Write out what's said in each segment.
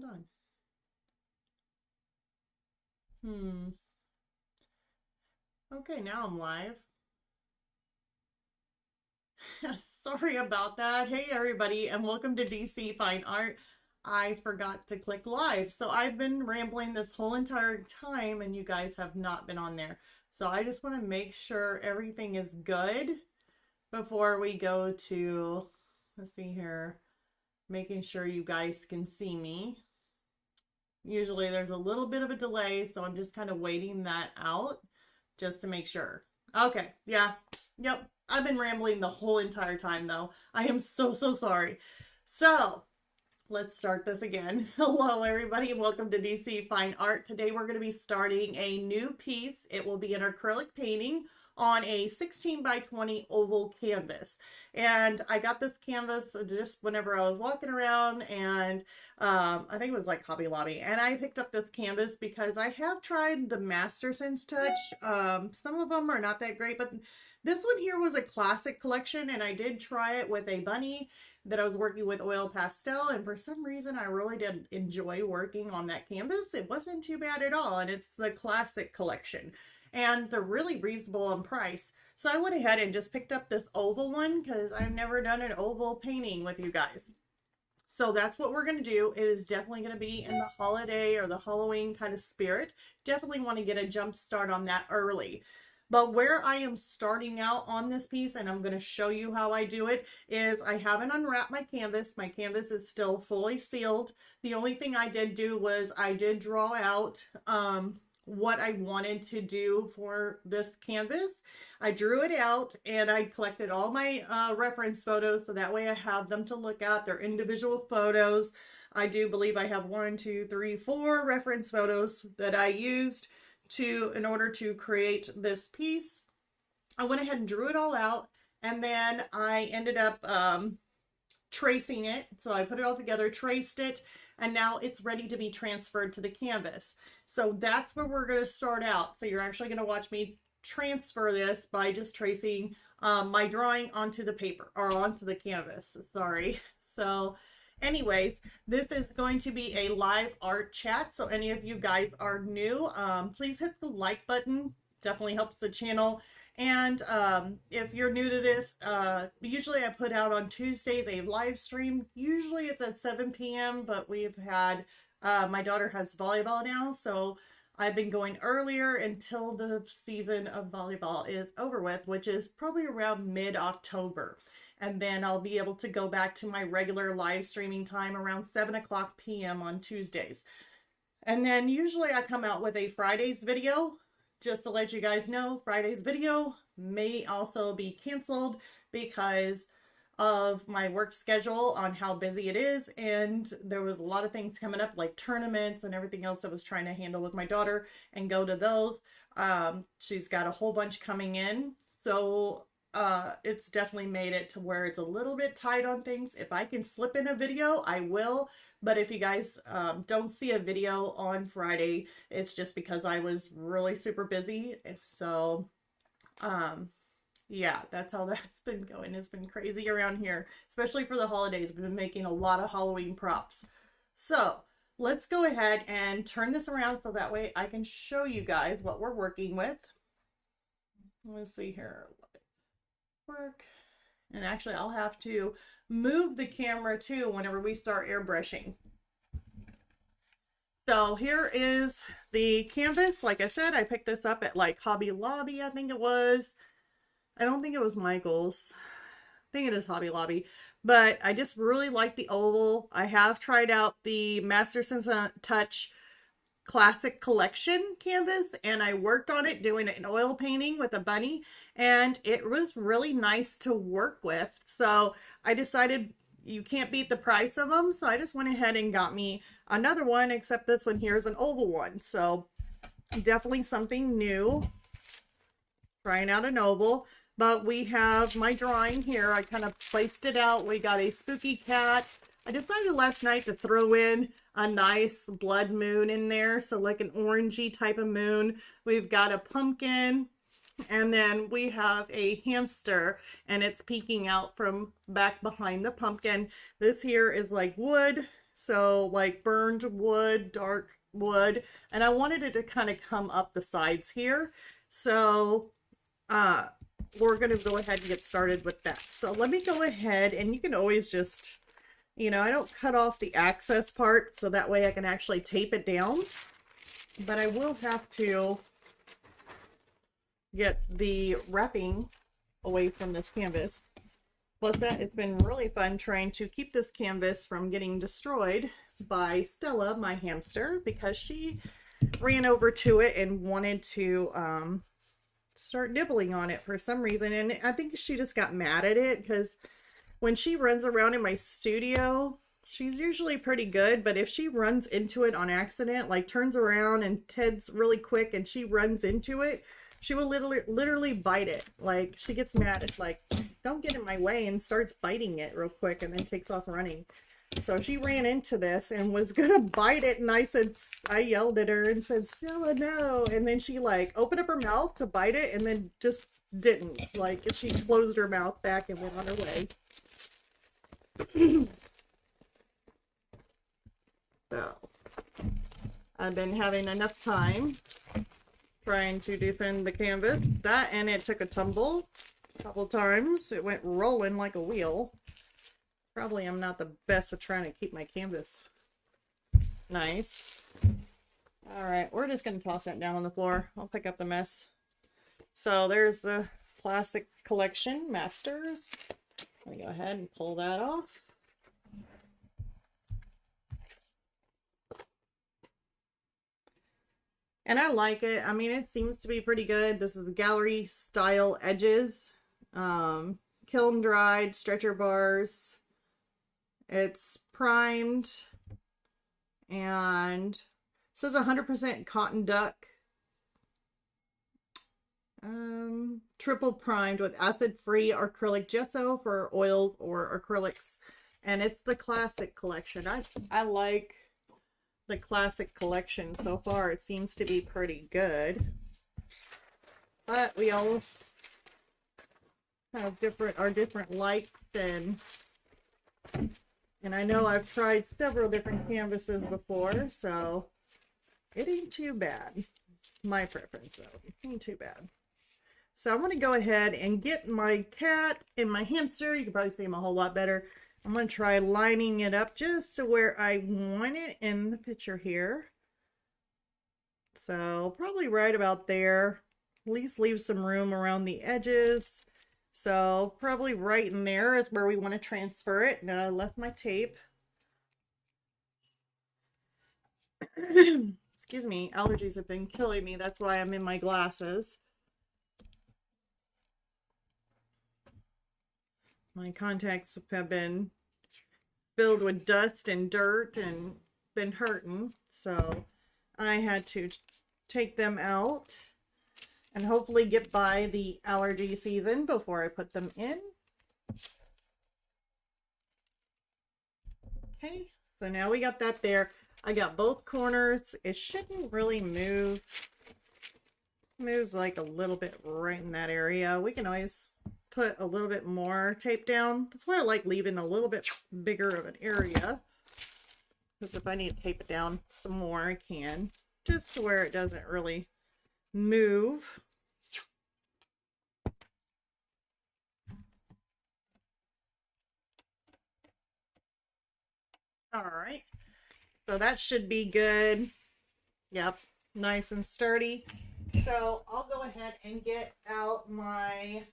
hold on. Okay, now I'm live. Sorry about that. Hey, everybody, and welcome to DC Fine Art. I forgot to click live, so I've been rambling this whole entire time, and you guys have not been on there. So I just want to make sure everything is good before we go to, let's see here, making sure you guys can see me. Usually there's a little bit of a delay, so I'm just kind of waiting that out just to make sure. Okay, yeah, yep. I've been rambling the whole entire time though. I am so sorry. So let's start this again. Hello everybody, welcome to DC Fine Art. Today we're going to be starting a new piece. It will be an acrylic painting on a 16 by 20 oval canvas. And I got this canvas just whenever I was walking around, and I think it was like Hobby Lobby, and I picked up this canvas because I have tried the Masterson's Touch. Some of them are not that great, but this one here was a classic collection, and I did try it with a bunny that I was working with oil pastel, and for some reason I really did enjoy working on that canvas. It wasn't too bad at all, and it's the classic collection. And they're really reasonable in price. So I went ahead and just picked up this oval one because I've never done an oval painting with you guys. So that's what we're going to do. It is definitely going to be in the holiday or the Halloween kind of spirit. Definitely want to get a jump start on that early. But where I am starting out on this piece, and I'm going to show you how I do it, is I haven't unwrapped my canvas. My canvas is still fully sealed. The only thing I did do was I did draw out what I wanted to do for this canvas. I drew it out and I collected all my reference photos, so that way I have them to look at. They're individual photos. I do believe I have 1, 2, 3, 4 reference photos that I used in order to create this piece. I went ahead and drew it all out, and then I ended up tracing it. So I put it all together, traced it, and now it's ready to be transferred to the canvas. So that's where we're going to start out. So you're actually going to watch me transfer this by just tracing my drawing onto the paper, or onto the canvas, sorry. So anyways, this is going to be a live art chat. So any of you guys are new, please hit the like button. Definitely helps the channel. And if you're new to this, usually I put out on Tuesdays a live stream. Usually it's at 7 p.m., but we've had, my daughter has volleyball now, so I've been going earlier until the season of volleyball is over with, which is probably around mid-October. And then I'll be able to go back to my regular live streaming time around 7 o'clock p.m. on Tuesdays. And then usually I come out with a Friday's video. Just to let you guys know, Friday's video may also be canceled because of my work schedule on how busy it is, and there was a lot of things coming up like tournaments and everything else I was trying to handle with my daughter and go to those. She's got a whole bunch coming in, so it's definitely made it to where it's a little bit tight on things. If I can slip in a video, I will. But if you guys don't see a video on Friday, it's just because I was really super busy. So, yeah, that's how that's been going. It's been crazy around here, especially for the holidays. We've been making a lot of Halloween props. So let's go ahead and turn this around so that way I can show you guys what we're working with. Let's see here. Work. And actually I'll have to move the camera too whenever we start airbrushing. So here is the canvas. Like I said, I picked this up at like Hobby Lobby, I think it was. I don't think it was Michael's. I think it is Hobby Lobby. But I just really like the oval. I have tried out the Masterson's Touch Classic Collection canvas, and I worked on it doing an oil painting with a bunny, and it was really nice to work with. So I decided you can't beat the price of them, so I just went ahead and got me another one, except this one here is an oval one. So definitely something new, trying out an oval. But we have my drawing here. I kind of placed it out. We got a spooky cat. I decided last night to throw in a nice blood moon in there, so like an orangey type of moon. We've got a pumpkin, and then we have a hamster, and it's peeking out from back behind the pumpkin. This here is like wood, So like burned wood, dark wood, and I wanted it to kind of come up the sides here. So uh we're going to go ahead and get started with that. So let me go ahead, and you can always just, you know, I don't cut off the access part so that way I can actually tape it down, but I will have to get the wrapping away from this canvas. Plus that, it's been really fun trying to keep this canvas from getting destroyed by Stella, my hamster, because she ran over to it and wanted to start nibbling on it for some reason. And I think she just got mad at it, because when she runs around in my studio, she's usually pretty good, but if she runs into it on accident, like turns around and Ted's really quick and she runs into it, she will literally bite it. Like, she gets mad. It's like, don't get in my way, and starts biting it real quick and then takes off running. So she ran into this and was gonna bite it, and I yelled at her and said, Stella, no. And then she like opened up her mouth to bite it and then just didn't. Like, she closed her mouth back and went on her way. So I've been having enough time trying to defend the canvas. That, and it took a tumble a couple times. It went rolling like a wheel. Probably I'm not the best at trying to keep my canvas nice. All right, we're just going to toss that down on the floor. I'll pick up the mess. So there's the Classic Collection Masters. Let me go ahead and pull that off. And I like it. I mean, it seems to be pretty good. This is gallery style edges. Kiln dried, stretcher bars. It's primed. And it says 100% cotton duck. Triple primed with acid-free acrylic gesso for oils or acrylics. And it's the Classic Collection. I like the Classic Collection so far. It seems to be pretty good, but we all have different likes, and I know I've tried several different canvases before, so it ain't too bad. My preference, though, it ain't too bad. So I'm going to go ahead and get my cat and my hamster. You can probably see them a whole lot better. I'm going to try lining it up just to where I want it in the picture here. So probably right about there. At least leave some room around the edges. So probably right in there is where we want to transfer it. Now I left my tape. Excuse me, allergies have been killing me. That's why I'm in my glasses. My contacts have been filled with dust and dirt and been hurting, so I had to take them out and hopefully get by the allergy season before I put them in. Okay, so now we got that there. I got both corners. It shouldn't really move. Moves like a little bit right in that area. We can always put a little bit more tape down. That's why I like leaving a little bit bigger of an area, because if I need to tape it down some more, I can, just to where it doesn't really move. All right, so that should be good. Yep, nice and sturdy. So I'll go ahead and get out my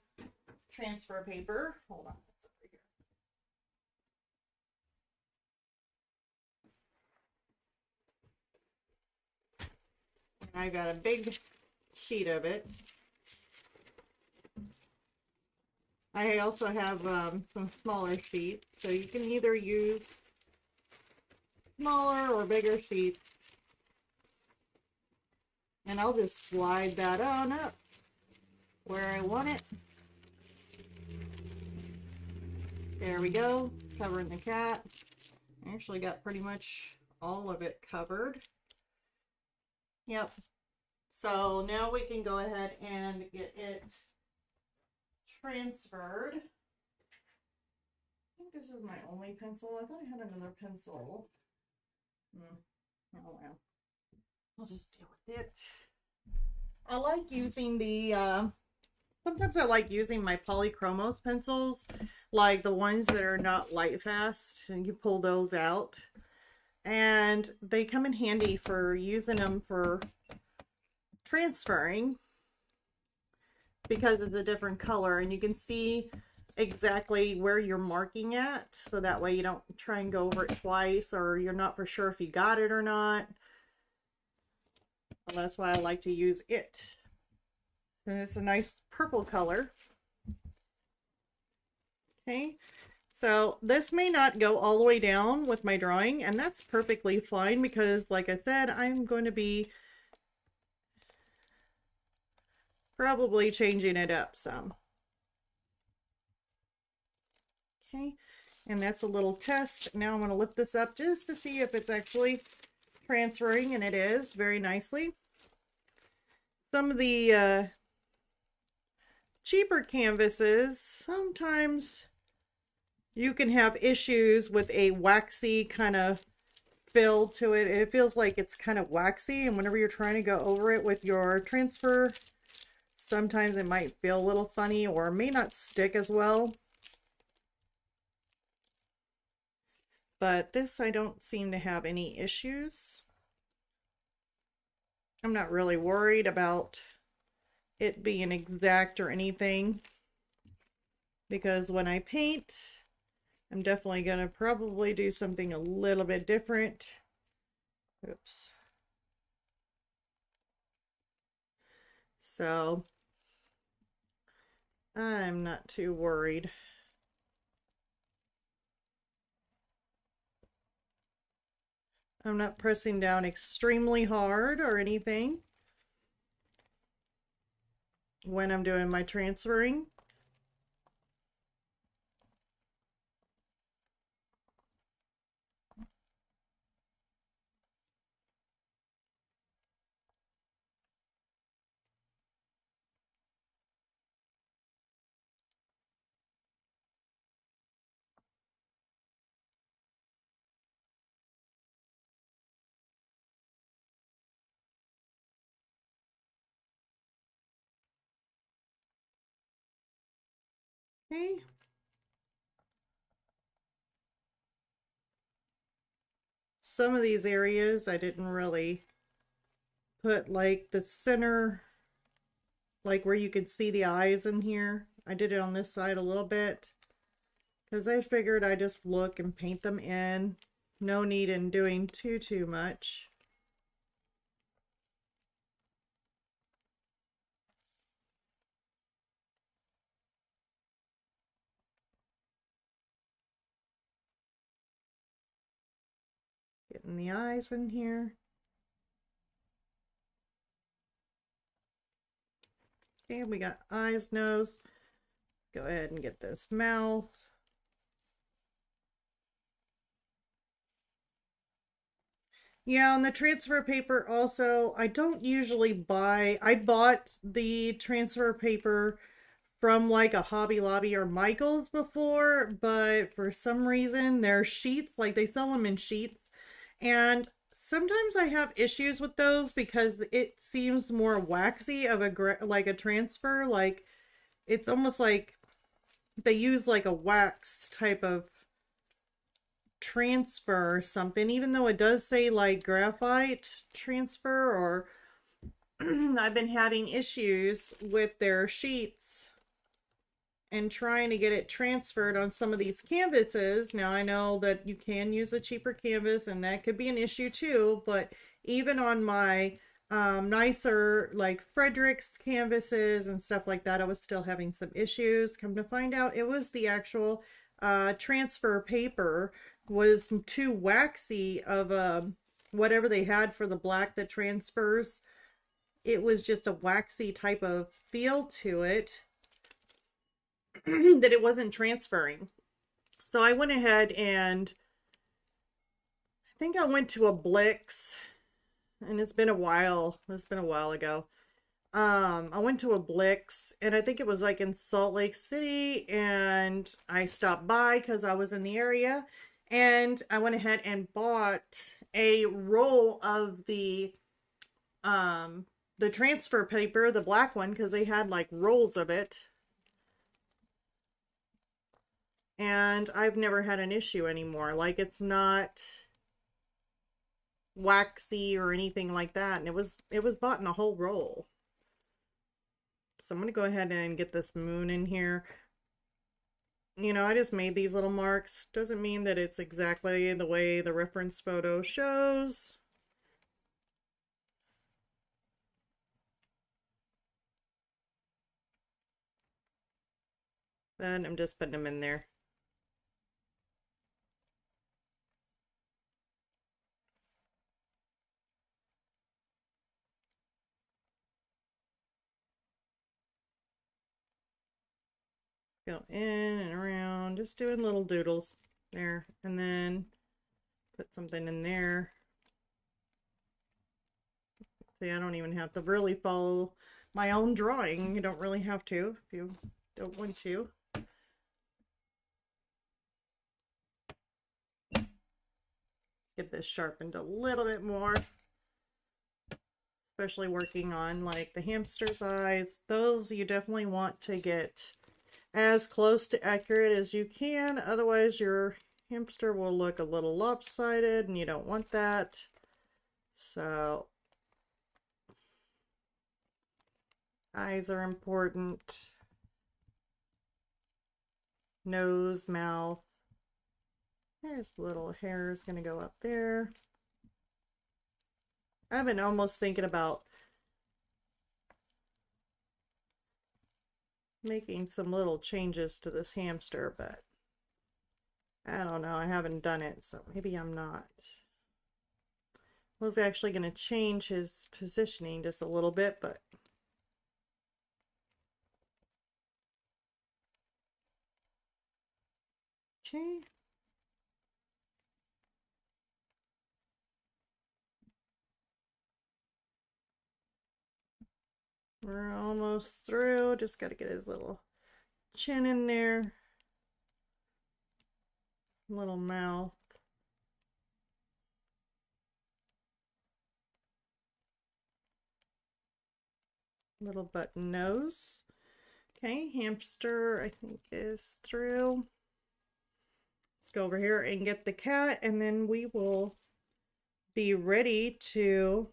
transfer paper. Hold on. It's over here. And I got a big sheet of it. I also have some smaller sheets, so you can either use smaller or bigger sheets. And I'll just slide that on up where I want it. There we go. It's covering the cat. I actually got pretty much all of it covered. Yep. So now we can go ahead and get it transferred. I think this is my only pencil. I thought I had another pencil. Oh well, I'll just deal with it. I like using the, sometimes I like using my polychromos pencils, like the ones that are not light fast, and you pull those out. And they come in handy for using them for transferring because it's a different color and you can see exactly where you're marking at, so that way you don't try and go over it twice or you're not for sure if you got it or not. Well, that's why I like to use it. And it's a nice purple color. Okay, so this may not go all the way down with my drawing, and that's perfectly fine because, like I said, I'm going to be probably changing it up some. Okay, and that's a little test. Now I'm going to lift this up just to see if it's actually transferring, and it is very nicely. Some of the cheaper canvases, sometimes you can have issues with a waxy kind of feel to it. It feels like it's kind of waxy, and whenever you're trying to go over it with your transfer, sometimes it might feel a little funny or may not stick as well. But this, I don't seem to have any issues. I'm not really worried about it being exact or anything, because when I paint, I'm definitely going to probably do something a little bit different. Oops. So I'm not too worried. I'm not pressing down extremely hard or anything when I'm doing my transferring. Okay. Some of these areas I didn't really put like the center, like where you could see the eyes in here. I did it on this side a little bit because I figured I just look and paint them in. No need in doing too much. Getting the eyes in here. Okay, we got eyes, nose. Go ahead and get this mouth. Yeah, on the transfer paper also, I don't usually buy, I bought the transfer paper from like a Hobby Lobby or Michael's before, but for some reason their sheets, like they sell them in sheets, and sometimes I have issues with those because it seems more waxy of a like a transfer, like it's almost like they use like a wax type of transfer or something, even though it does say like graphite transfer, or I've been having issues with their sheets and trying to get it transferred on some of these canvases. Now I know that you can use a cheaper canvas and that could be an issue too, but even on my nicer like Frederick's canvases and stuff like that, I was still having some issues. Come to find out, it was the actual transfer paper was too waxy of whatever they had for the black that transfers. It was just a waxy type of feel to it that it wasn't transferring. So I went ahead and I think I went to a Blix, and it's been a while. It's been a while ago. I went to a Blix, and I think it was like in Salt Lake City, and I stopped by because I was in the area, and I went ahead and bought a roll of um the transfer paper, the black one, because they had like rolls of it. And I've never had an issue anymore. Like, it's not waxy or anything like that, and it was bought in a whole roll. So I'm gonna go ahead and get this moon in here. You know, I just made these little marks. Doesn't mean that it's exactly the way the reference photo shows. And I'm just putting them in there. Go in and around, just doing little doodles there, and then put something in there. See, I don't even have to really follow my own drawing. You don't really have to if you don't want to. Get this sharpened a little bit more, especially working on like the hamster's eyes. Those you definitely want to get as close to accurate as you can, otherwise your hamster will look a little lopsided and you don't want that. So eyes are important. Nose, mouth. There's little hairs gonna go up there. I've been almost thinking about making some little changes to this hamster, but I don't know. I haven't done it, so maybe I'm not. I was actually going to change his positioning just a little bit, but okay. We're almost through. Just got to get his little chin in there. Little mouth. Little button nose. Okay, hamster I think is through. Let's go over here and get the cat, and then we will be ready to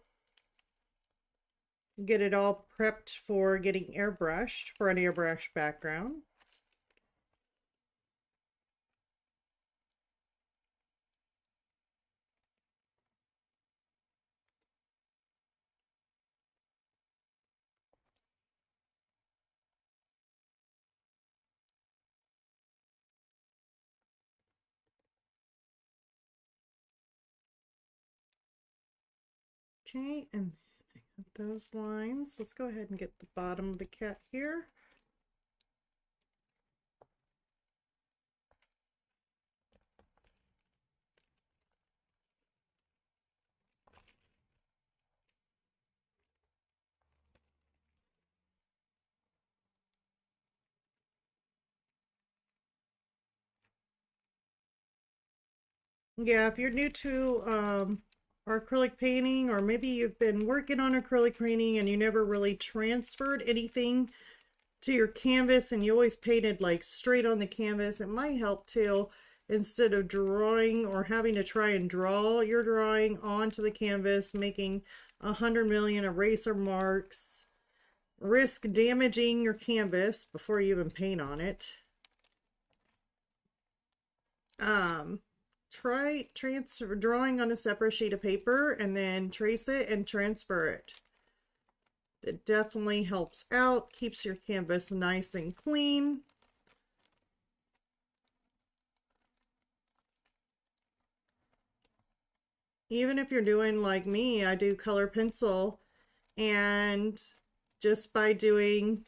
get it all prepped for getting airbrushed for an airbrush background. Okay, and those lines. Let's go ahead and get the bottom of the cat here. Yeah, if you're new to our acrylic painting, or maybe you've been working on acrylic painting and you never really transferred anything to your canvas and you always painted like straight on the canvas, it might help too. Instead of drawing or having to try and draw your drawing onto the canvas, making 100 million eraser marks, risk damaging your canvas before you even paint on it. Try transfer drawing on a separate sheet of paper and then trace it and transfer it. It definitely helps out, keeps your canvas nice and clean. Even if you're doing like me, I do color pencil, and just by doing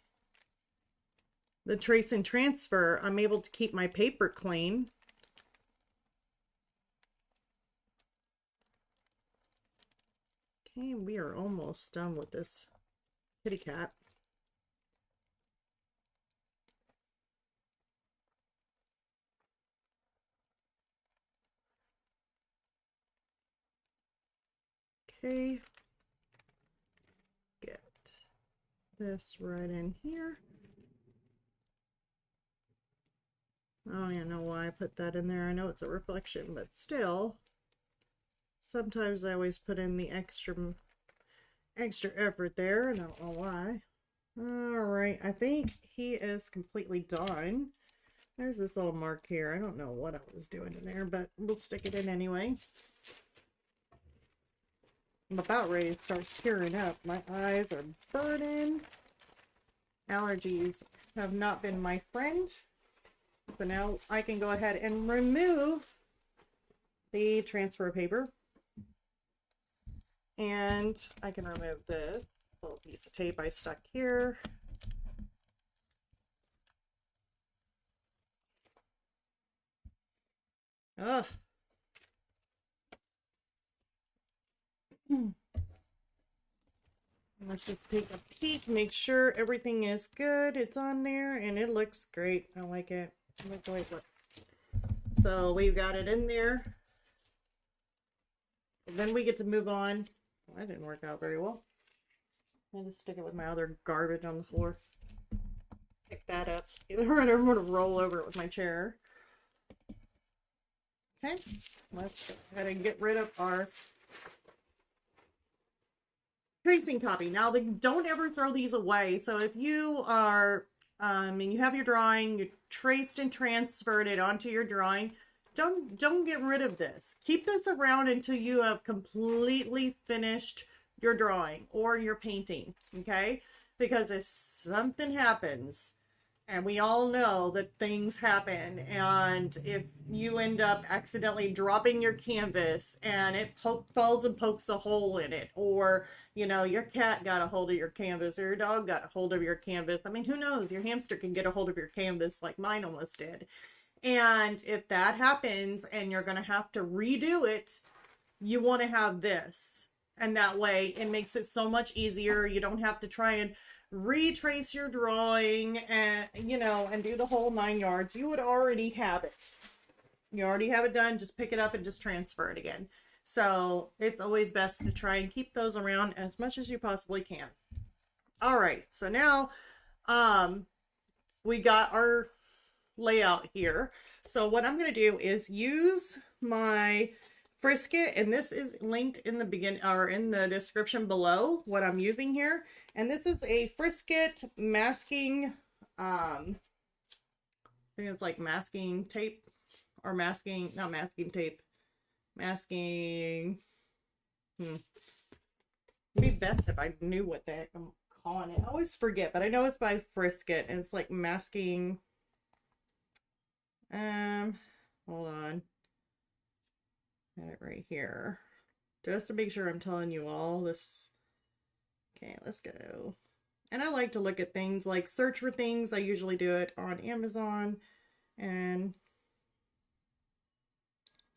the trace and transfer, I'm able to keep my paper clean. Okay, we are almost done with this kitty cat. Okay. Get this right in here. I don't even know why I put that in there. I know it's a reflection, but still. Sometimes I always put in the extra effort there. I don't know why. Alright, I think he is completely done. There's this little mark here. I don't know what I was doing in there, but we'll stick it in anyway. I'm about ready to start tearing up. My eyes are burning. Allergies have not been my friend. So now I can go ahead and remove the transfer paper. And I can remove this little piece of tape I stuck here. Ugh. Let's just take a peek, make sure everything is good. It's on there and it looks great. I like it. I like the way it looks. So we've got it in there. And then we get to move on. Well, that didn't work out very well. I'll just stick it with my other garbage on the floor. Pick that up. Either I'm going to roll over it with my chair. Okay, let's go ahead and get rid of our tracing copy. Now, don't ever throw these away. So if you are, and you have your drawing, you traced and transferred it onto your drawing, don't get rid of this. Keep this around until you have completely finished your drawing or your painting, okay? Because if something happens, and we all know that things happen, and if you end up accidentally dropping your canvas and it falls and pokes a hole in it, or you know, your cat got a hold of your canvas, or your dog got a hold of your canvas. I mean, who knows? Your hamster can get a hold of your canvas like mine almost did. And if that happens and you're going to have to redo it, you want to have this. And that way it makes it so much easier. You don't have to try and retrace your drawing and, you know, and do the whole 9 yards. You would already have it. You already have it done. Just pick it up and just transfer it again. So it's always best to try and keep those around as much as you possibly can. All right. So now, we got our layout here. So what I'm going to do is use my Frisket, and this is linked in the beginning or in the description below what I'm using here. And this is a Frisket masking, I think it's like masking tape or masking, not masking tape, masking. It'd be best if I knew what the heck I'm calling it. I always forget, but I know it's by Frisket and it's like masking. Hold on. Got it right here. Just to make sure I'm telling you all this. Okay, let's go. And I like to look at things like search for things. I usually do it on Amazon and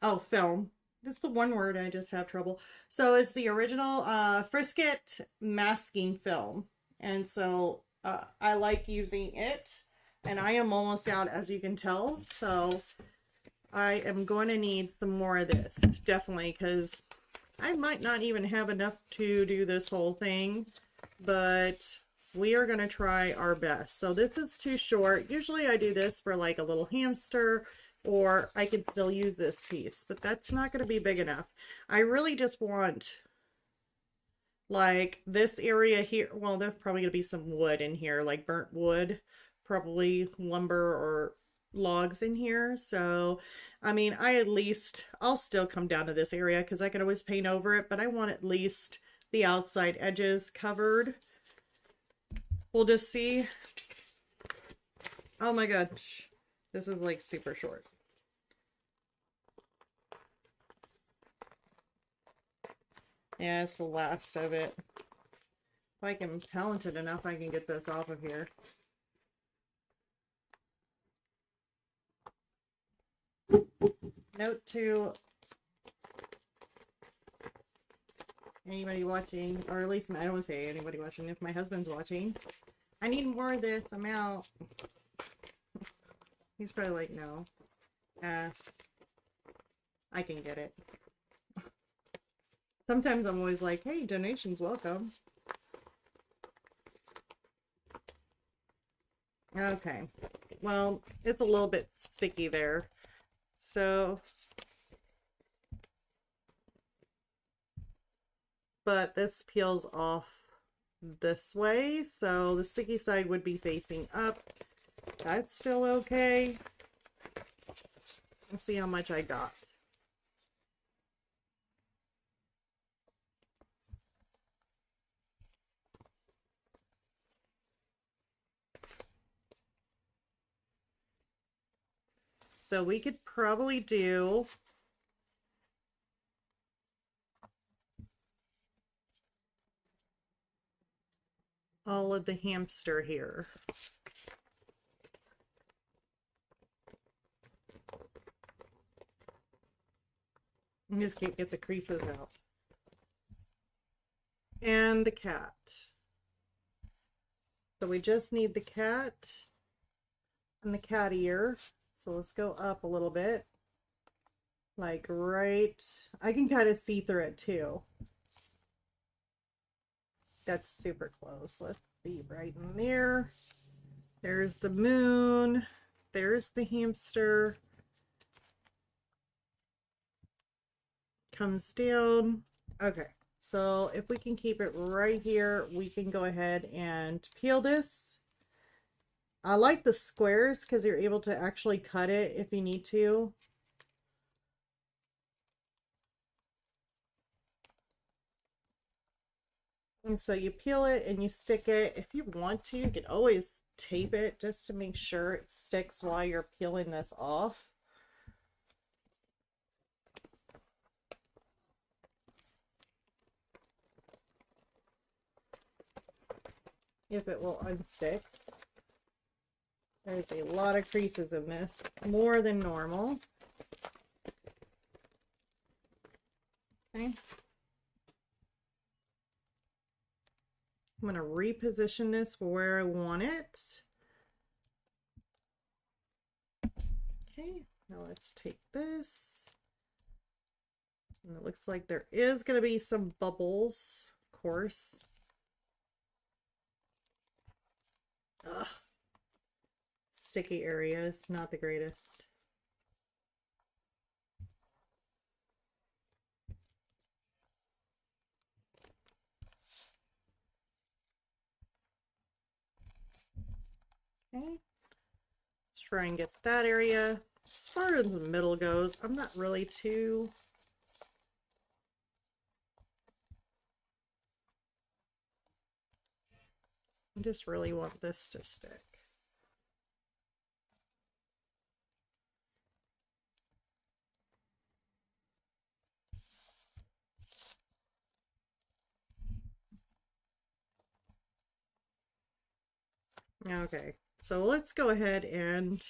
oh, film. That's the one word I just have trouble. So it's the original Frisket masking film. And so I like using it. And I am almost out, as you can tell. So I am going to need some more of this, definitely, because I might not even have enough to do this whole thing. But we are going to try our best. So this is too short. Usually I do this for like a little hamster, or I could still use this piece. But that's not going to be big enough. I really just want like this area here. Well, there's probably going to be some wood in here, like burnt wood. Probably lumber or logs in here. So, I mean, I'll still come down to this area because I can always paint over it, but I want at least the outside edges covered. We'll just see. Oh my gosh. This is like super short. Yeah, it's the last of it. If I can talented enough, I can get this off of here. Note to anybody watching, or at least I don't want to say anybody watching, if my husband's watching, I need more of this, I'm out. He's probably like, no, ask. I can get it. Sometimes I'm always like, hey, donations welcome. Okay. Well, it's a little bit sticky there. So, but this peels off this way, so the sticky side would be facing up. That's still okay. Let's see how much I got. So we could probably do all of the hamster here. I just can't get the creases out. And the cat. So we just need the cat and the cat ear. So let's go up a little bit. Like right, I can kind of see through it too. That's super close. Let's see, right in there. There's the moon. There's the hamster. Comes down. Okay, so if we can keep it right here, we can go ahead and peel this. I like the squares because you're able to actually cut it if you need to. And so you peel it and you stick it. If you want to, you can always tape it just to make sure it sticks while you're peeling this off. If it will unstick. There's a lot of creases in this, more than normal. Okay. I'm going to reposition this where I want it. Okay, now let's take this. And it looks like there is going to be some bubbles, of course. Ugh. Sticky areas, not the greatest. Okay, let's try and get that area. As far as the middle goes, I'm not really too... I just really want this to stick. Okay, so let's go ahead and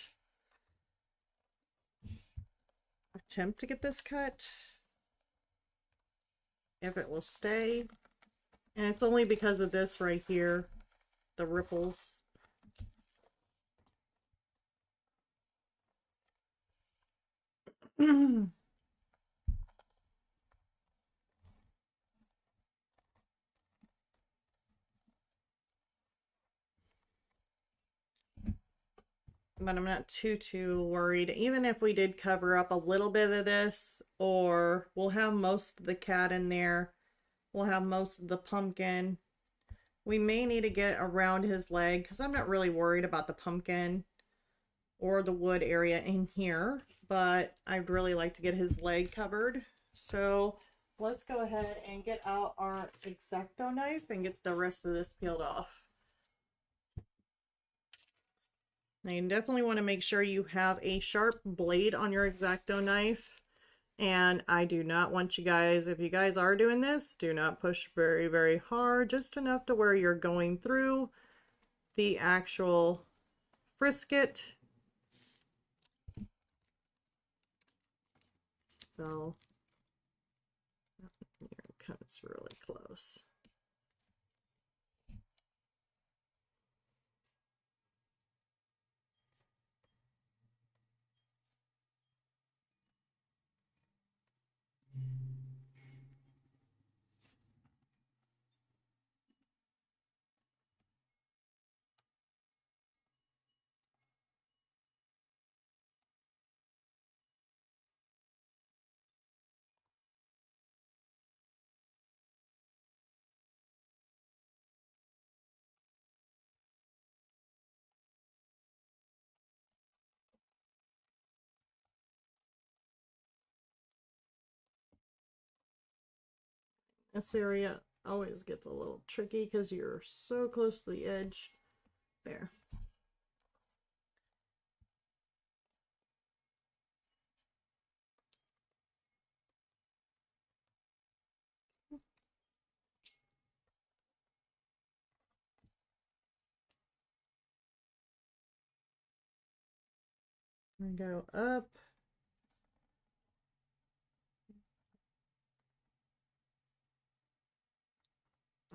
attempt to get this cut. If it will stay. And it's only because of this right here, the ripples. But I'm not too worried. Even if we did cover up a little bit of this, or we'll have most of the cat in there, we'll have most of the pumpkin. We may need to get around his leg because I'm not really worried about the pumpkin or the wood area in here, but I'd really like to get his leg covered. So let's go ahead and get out our X-Acto knife and get the rest of this peeled off. Now you definitely want to make sure you have a sharp blade on your X-Acto knife. And I do not want you guys, if you guys are doing this, do not push very, very hard, just enough to where you're going through the actual frisket. So here it comes really close. This area always gets a little tricky because you're so close to the edge. There. And go up.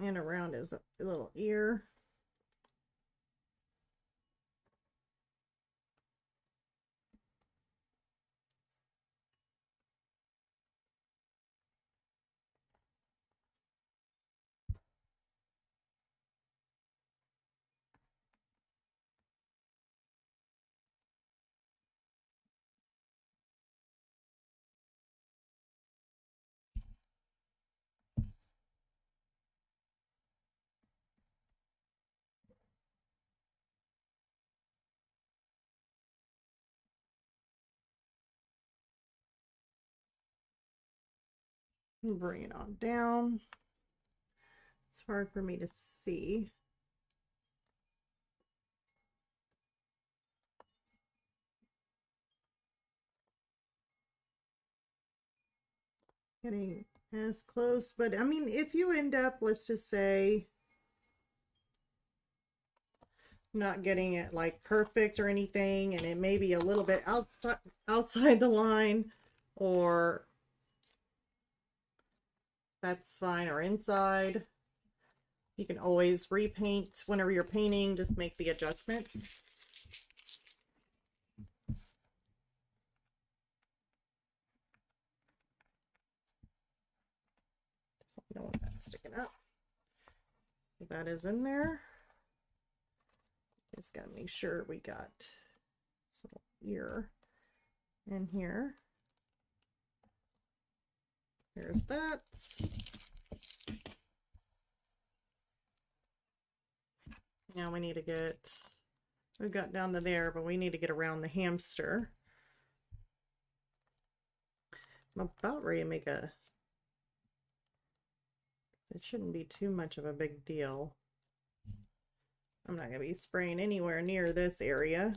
And around his little ear. And bring it on down. It's hard for me to see. Getting as close, but I mean, if you end up, let's just say, not getting it like perfect or anything, and it may be a little bit outside the line, or that's fine, or inside, you can always repaint whenever you're painting. Just make the adjustments. Don't want that sticking up. That is in there. Just gotta make sure we got this little ear in here. Here's that. Now we need to get, we got down to there, but we need to get around the hamster. I'm about ready to make a, it shouldn't be too much of a big deal. I'm not going to be spraying anywhere near this area.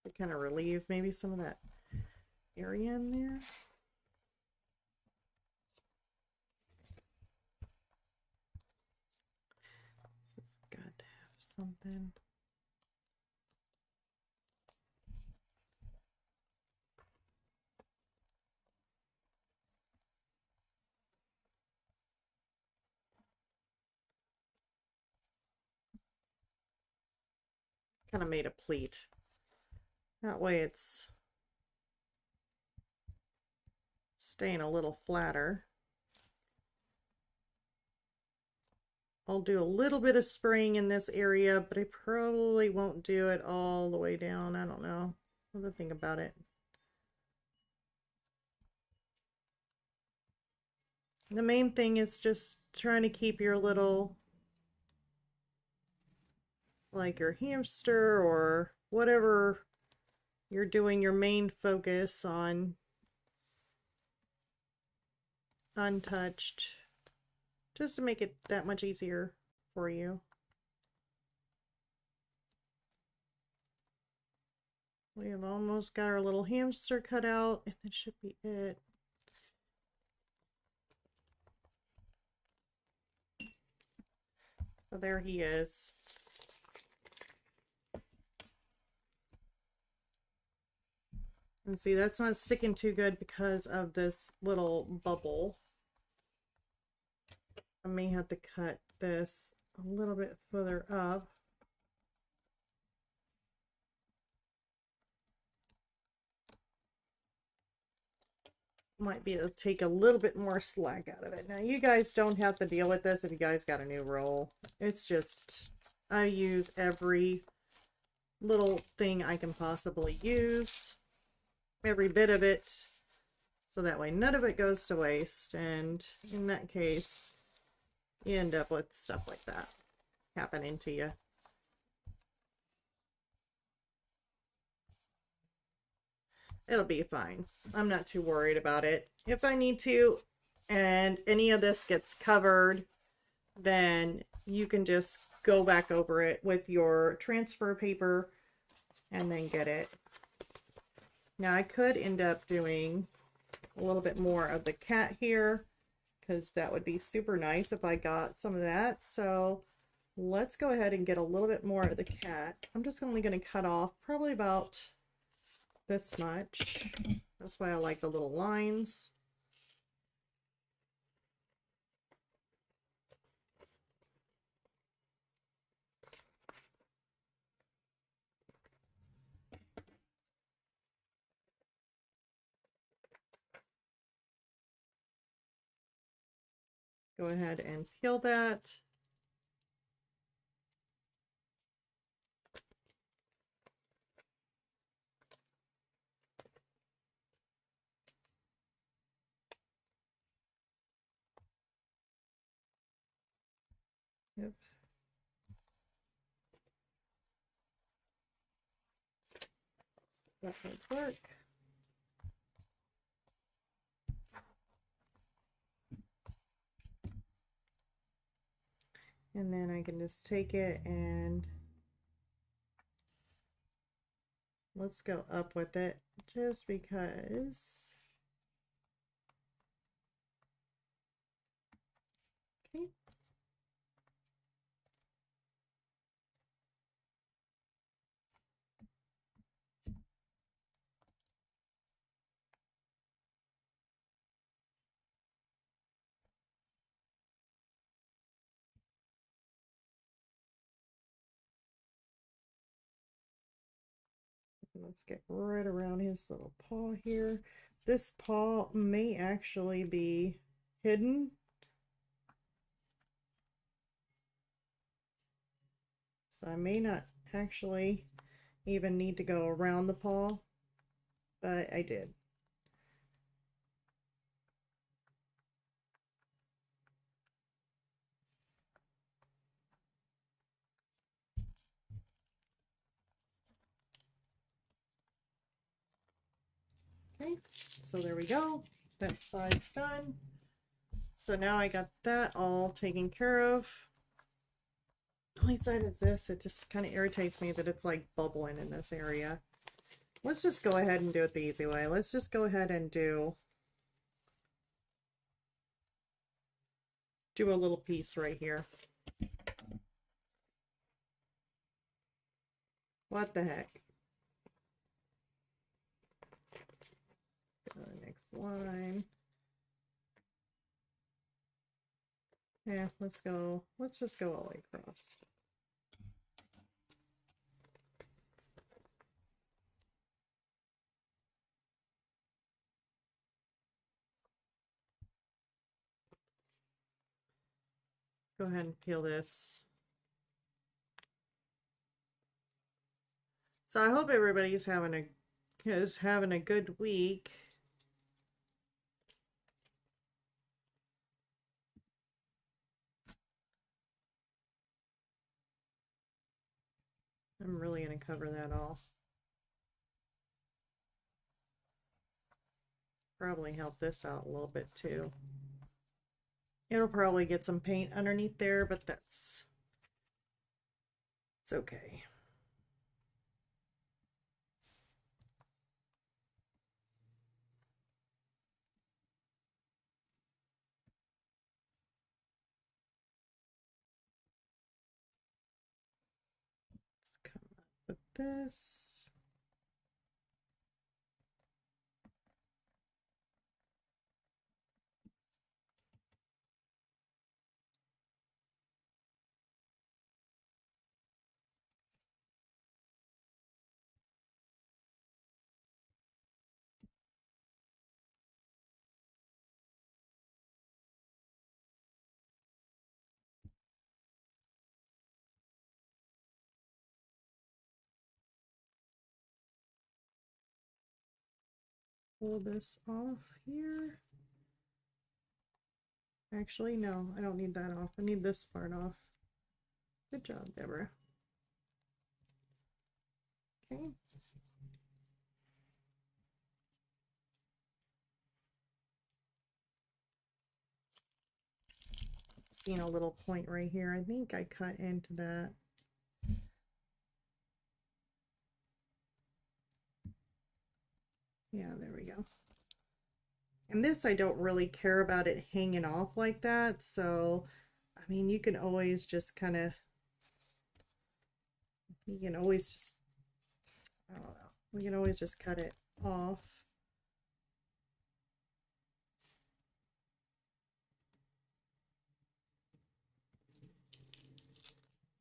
To kind of relieve maybe some of that area in there. This has got to have something. Kind of made a pleat. That way it's staying a little flatter. I'll do a little bit of spraying in this area, but I probably won't do it all the way down. I don't know. I'll have to think about it. The main thing is just trying to keep your little, like your hamster or whatever you're doing, your main focus on untouched, just to make it that much easier for you. We have almost got our little hamster cut out, and that should be it. So there he is. And see, that's not sticking too good because of this little bubble. I may have to cut this a little bit further up. Might be able to take a little bit more slack out of it. Now, you guys don't have to deal with this if you guys got a new roll. It's just, I use every little thing I can possibly use. Every bit of it. So that way none of it goes to waste. And in that case, you end up with stuff like that. happening to you. It'll be fine. I'm not too worried about it. If I need to and any of this gets covered, then you can just go back over it with your transfer paper and then get it. Now I could end up doing a little bit more of the cat here because that would be super nice if I got some of that. So let's go ahead and get a little bit more of the cat. I'm just only going to cut off probably about this much. That's why I like the little lines. Go ahead and peel that. Yep. That might work. And then I can just take it and let's go up with it just because. Okay. Let's get right around his little paw here. This paw may actually be hidden. So I may not actually even need to go around the paw, but I did. Okay, so there we go. That side's done. So now I got that all taken care of. The only side is this. It just kind of irritates me that it's like bubbling in this area. Let's just go ahead and do it the easy way. Let's just go ahead and do a little piece right here. What the heck? Next line. Yeah, let's just go all the way across. Go ahead and peel this. So I hope everybody's having a good week. I'm really going to cover that off. Probably help this out a little bit too. It'll probably get some paint underneath there, but it's okay. Let's come up with this. Pull this off here. Actually, no, I don't need that off. I need this part off. Good job, Deborah. Okay. Seeing a little point right here. I think I cut into that. Yeah, there we go. And this, I don't really care about it hanging off like that. So, I mean, you can always just kind of, you can always just, I don't know, we can always just cut it off.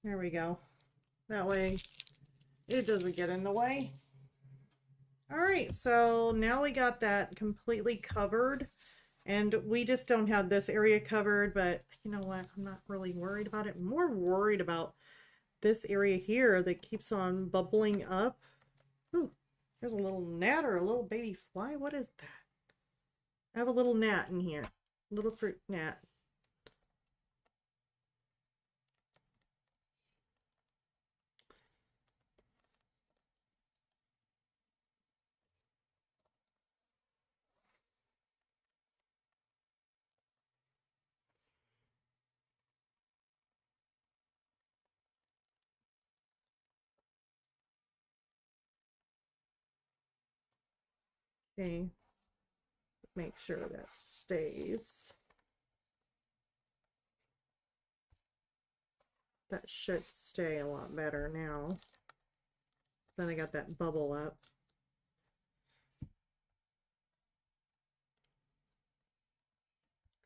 There we go. That way it doesn't get in the way. All right, so now we got that completely covered, and we just don't have this area covered, but you know what? I'm not really worried about it. I'm more worried about this area here that keeps on bubbling up. Ooh, there's a little gnat or a little baby fly. What is that? I have a little gnat in here. Little fruit gnat. Okay, make sure that stays. That should stay a lot better now. Then I got that bubble up.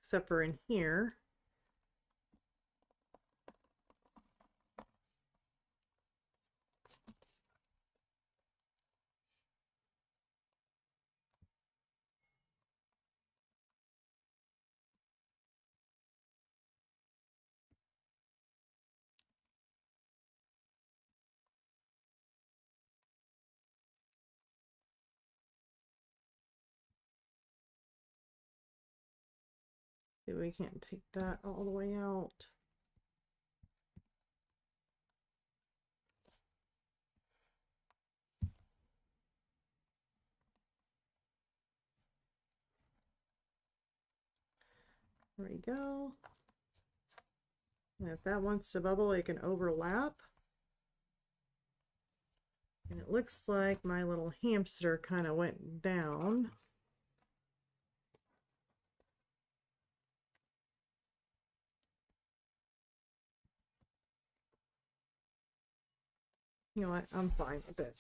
Except for in here. We can't take that all the way out. There we go. And if that wants to bubble, it can overlap. And it looks like my little hamster kind of went down. You know what? I'm fine with it.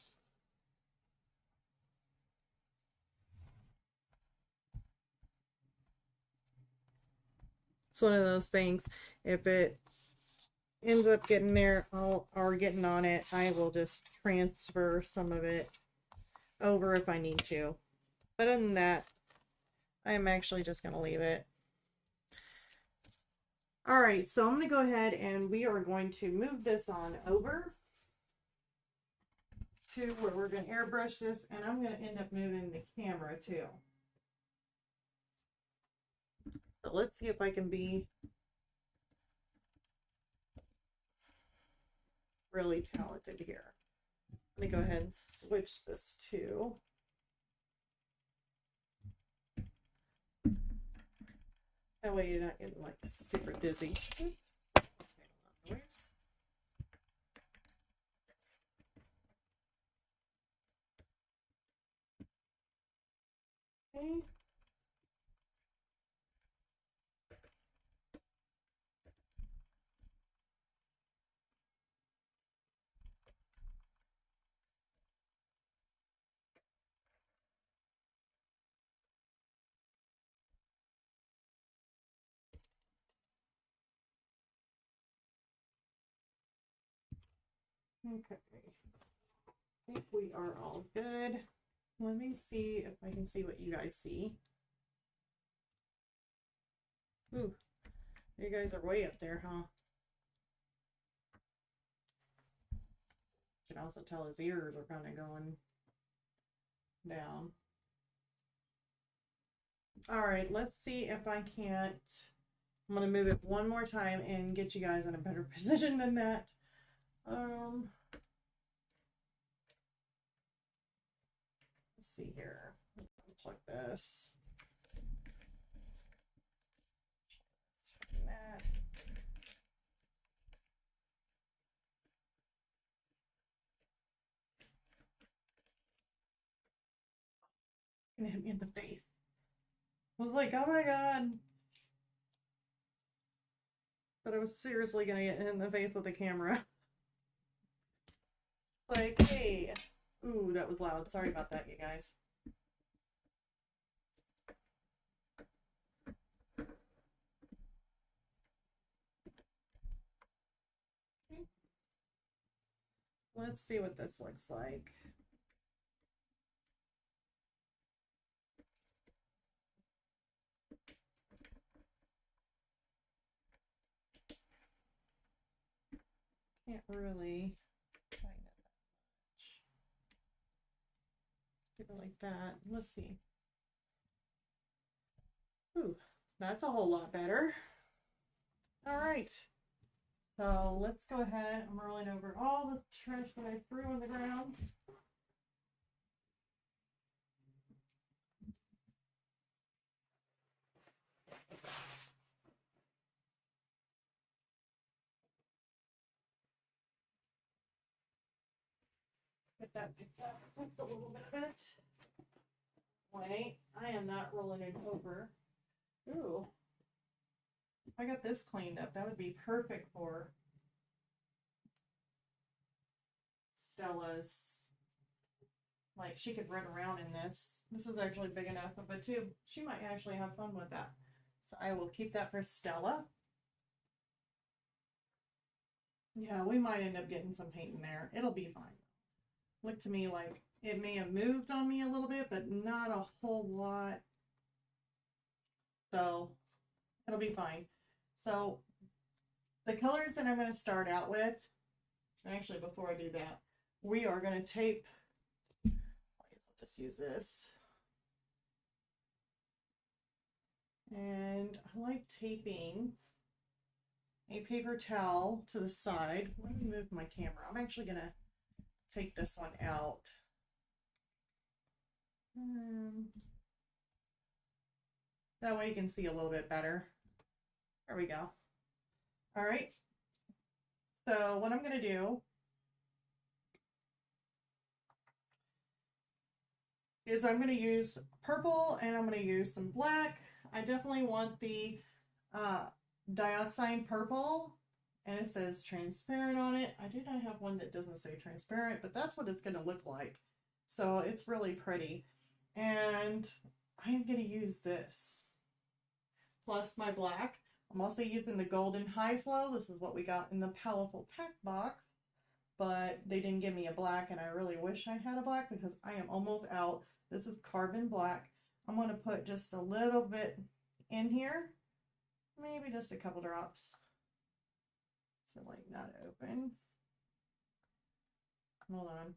It's one of those things. If it ends up getting there or getting on it, I will just transfer some of it over if I need to. But other than that, I'm actually just going to leave it. All right, so I'm going to go ahead and we are going to move this on over to where we're going to airbrush this, and I'm going to end up moving the camera too. So let's see if I can be really talented here. Let me go ahead and switch this to that way you're not getting like super dizzy. Okay. Okay. I think we are all good. Let me see if I can see what you guys see. Ooh, you guys are way up there, huh? You can also tell his ears are kind of going down. All right, let's see if I can't I'm going to move it one more time and get you guys in a better position than that. Let's see here. Unplug this. That. Gonna hit me in the face. I was like, oh my god. But I was seriously gonna get hit in the face with the camera. Like, hey. Ooh, that was loud. Sorry about that, you guys. Let's see what this looks like. Can't really find it that much. Give it like that. Let's see. Ooh, that's a whole lot better. All right. So let's go ahead. I'm rolling over all the trash that I threw on the ground. Get that picked up. That's a little bit of it. Wait, I am not rolling it over. Ooh. I got this cleaned up. That would be perfect for Stella's. Like, she could run around in this. This is actually big enough of a tube. She might actually have fun with that. So I will keep that for Stella. Yeah, we might end up getting some paint in there. It'll be fine. Look to me like it may have moved on me a little bit, but not a whole lot. So it'll be fine. So the colors that I'm going to start out with, actually before I do that, we are going to tape, I guess I'll just use this. And I like taping a paper towel to the side. Let me move my camera. I'm actually going to take this one out. That way you can see a little bit better. There we go. All right. So what I'm going to do is I'm going to use purple and I'm going to use some black. I definitely want the dioxide purple, and it says transparent on it. I do not have one that doesn't say transparent, but that's what it's going to look like. So it's really pretty. And I am going to use this plus my black. I'm also using the golden high flow. This is what we got in the Powerful Pack box, but they didn't give me a black, and I really wish I had a black because I am almost out. This is carbon black. I'm going to put just a little bit in here, maybe just a couple drops. So like not open. Hold on.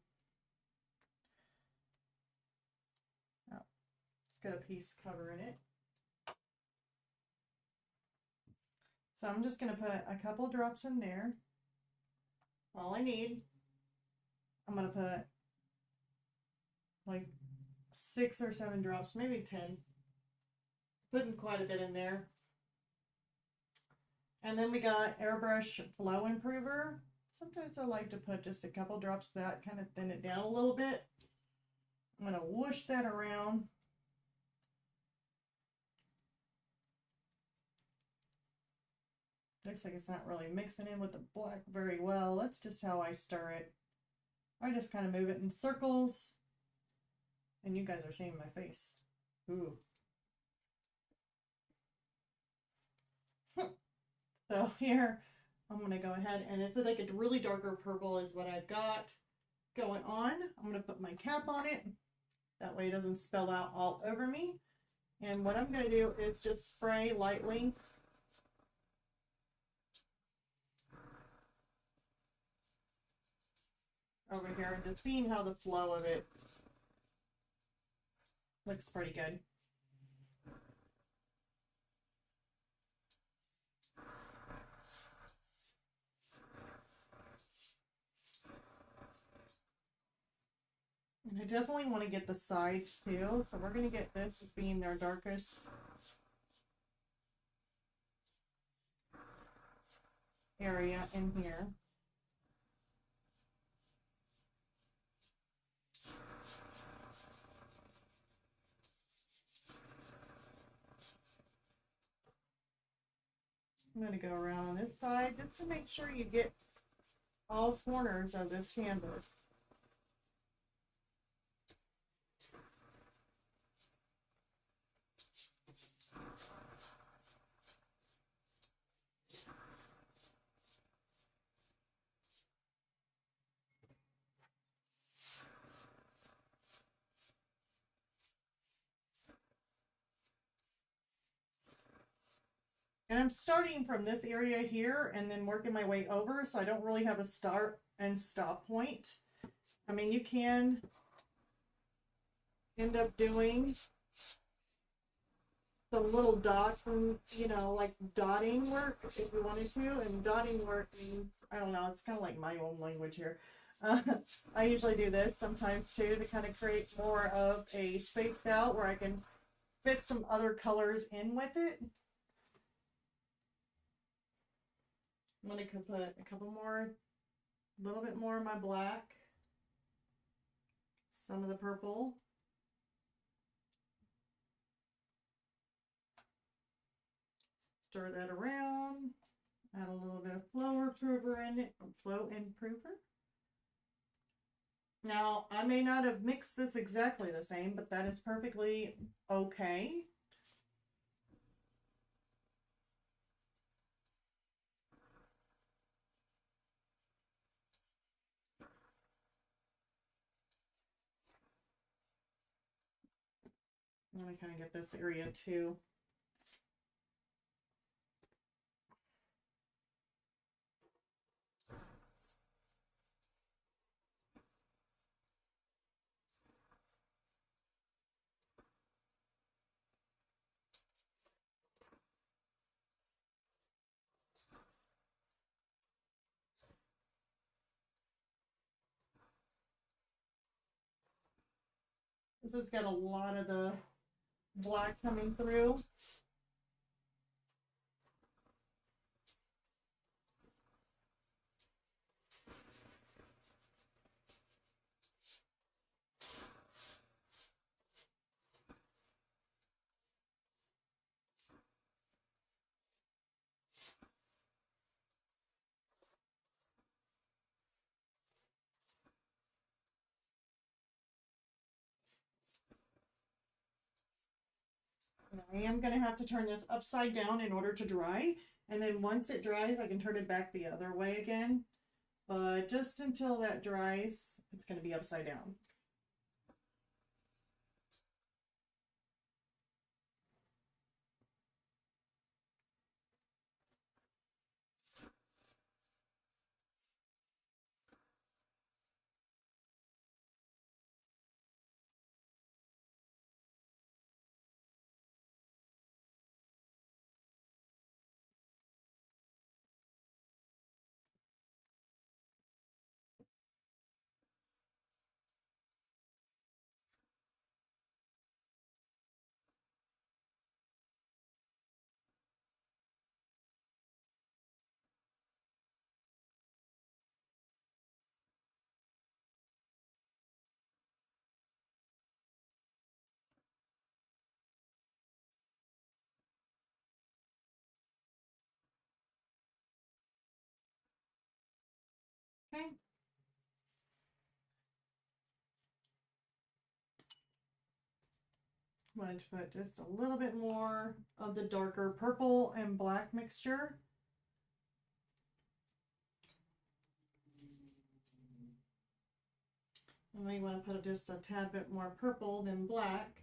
Oh, it's got a piece covering it. So I'm just going to put a couple drops in there. All I need. I'm going to put like 6 or 7 drops, maybe 10. Putting quite a bit in there. And then we got Airbrush Flow Improver. Sometimes I like to put just a couple drops of that, kind of thin it down a little bit. I'm going to whoosh that around. Looks like it's not really mixing in with the black very well. That's just how I stir it. I just kind of move it in circles. And you guys are seeing my face. Ooh. So here, I'm going to go ahead, and it's like a really darker purple is what I've got going on. I'm going to put my cap on it. That way it doesn't spill out all over me. And what I'm going to do is just spray lightly. Over here, and just seeing how the flow of it looks pretty good. And I definitely want to get the sides too, so we're going to get this as being their darkest area in here. I'm going to go around on this side just to make sure you get all corners of this canvas. And I'm starting from this area here and then working my way over, so I don't really have a start and stop point. I mean, you can end up doing some little dots from, you know, like dotting work if you wanted to. And dotting work means, I don't know, it's kind of like my own language here. I usually do this sometimes too to kind of create more of a spaced out where I can fit some other colors in with it. I'm going to put a couple more, a little bit more of my black, some of the purple. Stir that around, add a little bit of flow improver in it, flow improver. Now, I may not have mixed this exactly the same, but that is perfectly okay. I want to kind of get this area too. This has got a lot of the black coming through. And I am going to have to turn this upside down in order to dry. And then once it dries, I can turn it back the other way again. But just until that dries, it's going to be upside down. Okay. I'm going to put just a little bit more of the darker purple and black mixture. I may want to put just a tad bit more purple than black.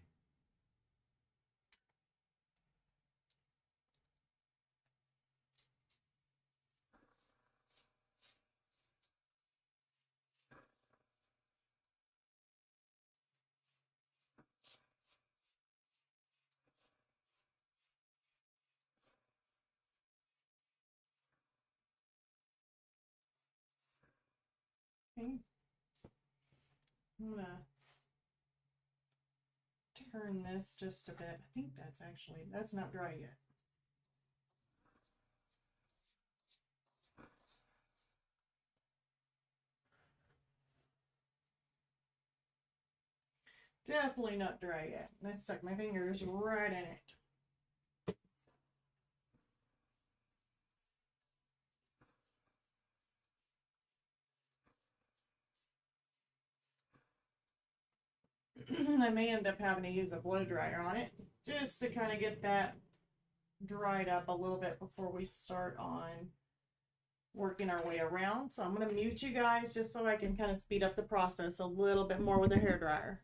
Okay. I'm gonna turn this just a bit. I think that's not dry yet. Definitely not dry yet. I stuck my fingers right in it. I may end up having to use a blow dryer on it just to kind of get that dried up a little bit before we start on working our way around. So I'm going to mute you guys just so I can kind of speed up the process a little bit more with a hair dryer.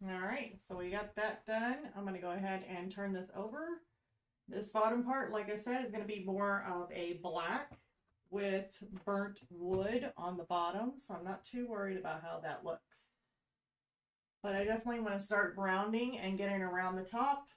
All right, so we got that done. I'm going to go ahead and turn this over. This bottom part, like I said, is going to be more of a black with burnt wood on the bottom, so I'm not too worried about how that looks. But I definitely want to start rounding and getting around the top.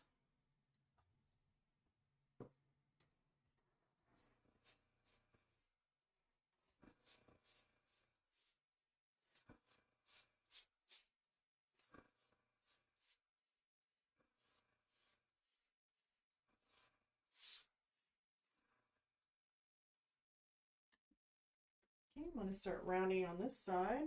Okay, I'm going to start rounding on this side.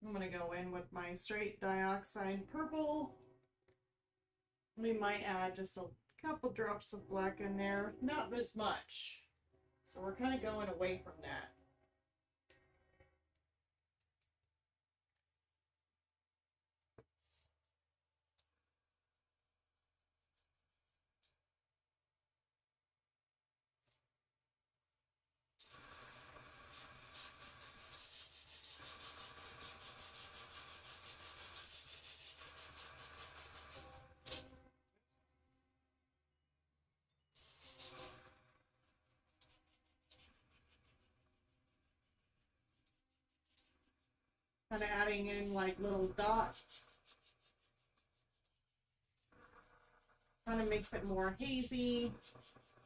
I'm going to go in with my straight dioxide purple. We might add just a couple drops of black in there, not as much. So we're kind of going away from that. Kind of adding in like little dots. Kind of makes it more hazy.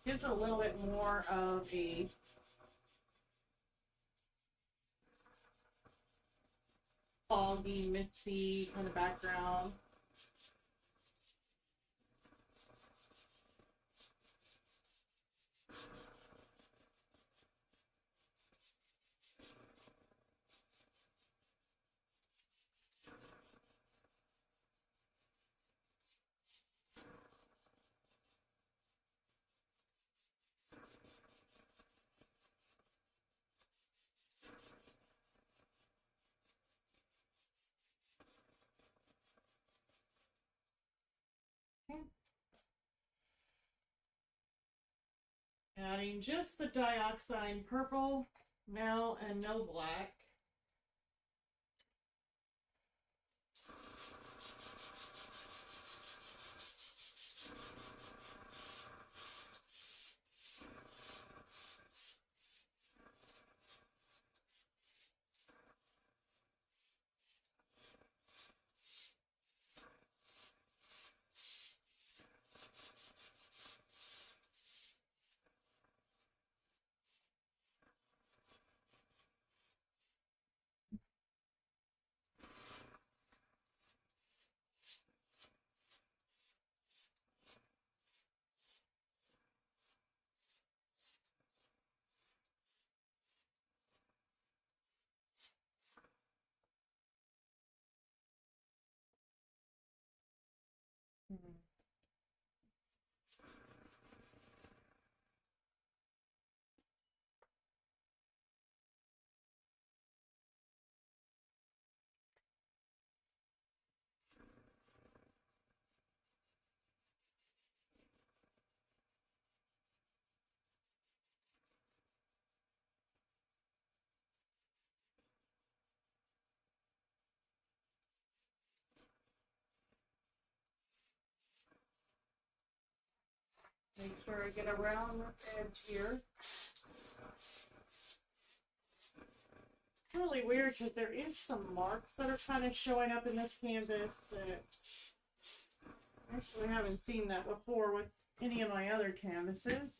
Gives it a little bit more of a foggy, misty kind of background. Adding just the dioxide purple now and no black. Make sure I get around the edge here. It's really weird because there is some marks that are kind of showing up in this canvas that I actually haven't seen that before with any of my other canvases.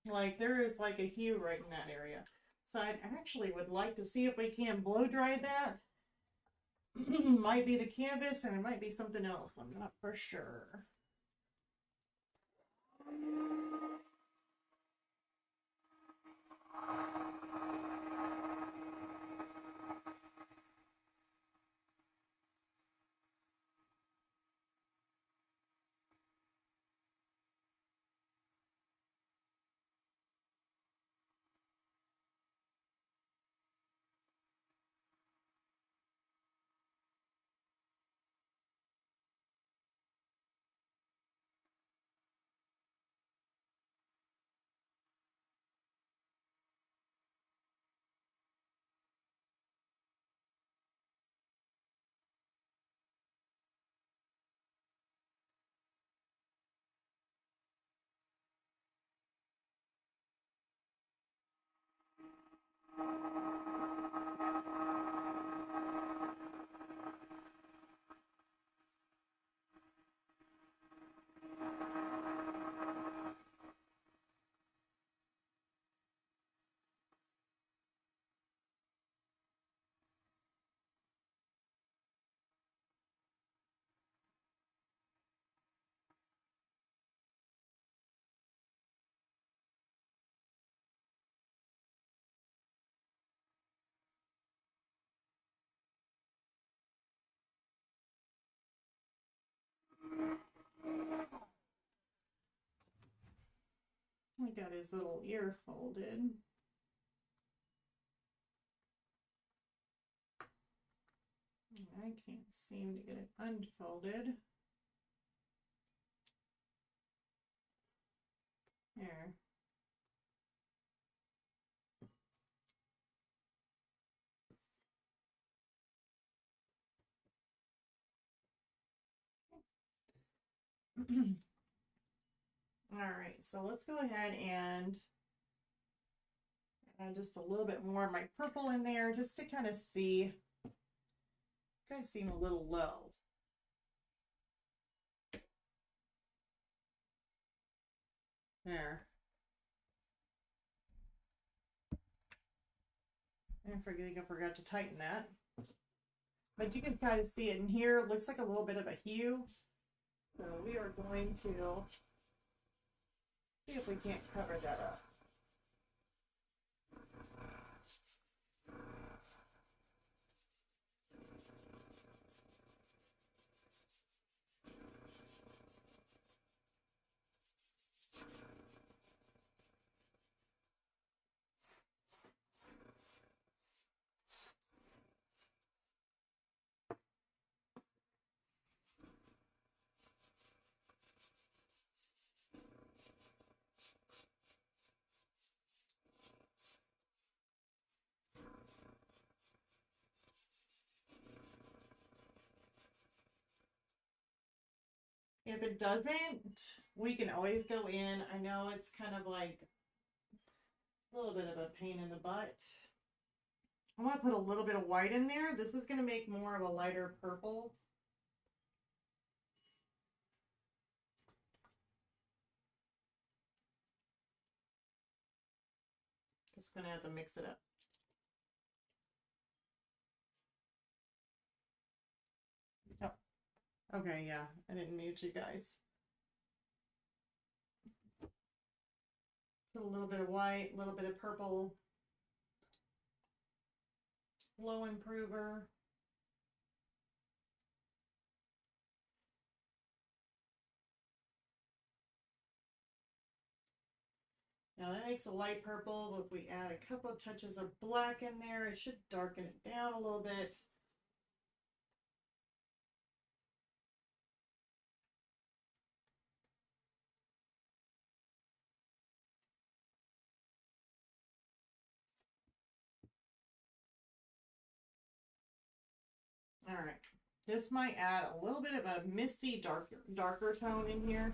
Like there is like a hue right in that area. So I actually would like to see if we can blow dry that. Might be the canvas and it might be something else. I'm not for sure. I got his little ear folded. I can't seem to get it unfolded. There. All right, so let's go ahead and add just a little bit more of my purple in there just to kind of see. You guys seem a little low. There. And I forgot to tighten that. But you can kind of see it in here. It looks like a little bit of a hue. So we are going to see if we can't cover that up. if it doesn't, we can always go in. I know it's kind of like a little bit of a pain in the butt. I want to put a little bit of white in there. This is going to make more of a lighter purple. Just going to have to mix it up. Oh, okay, yeah, I didn't mute you guys. Put a little bit of white, a little bit of purple. Glow improver. Now that makes a light purple, but if we add a couple of touches of black in there, it should darken it down a little bit. All right, this might add a little bit of a misty darker tone in here.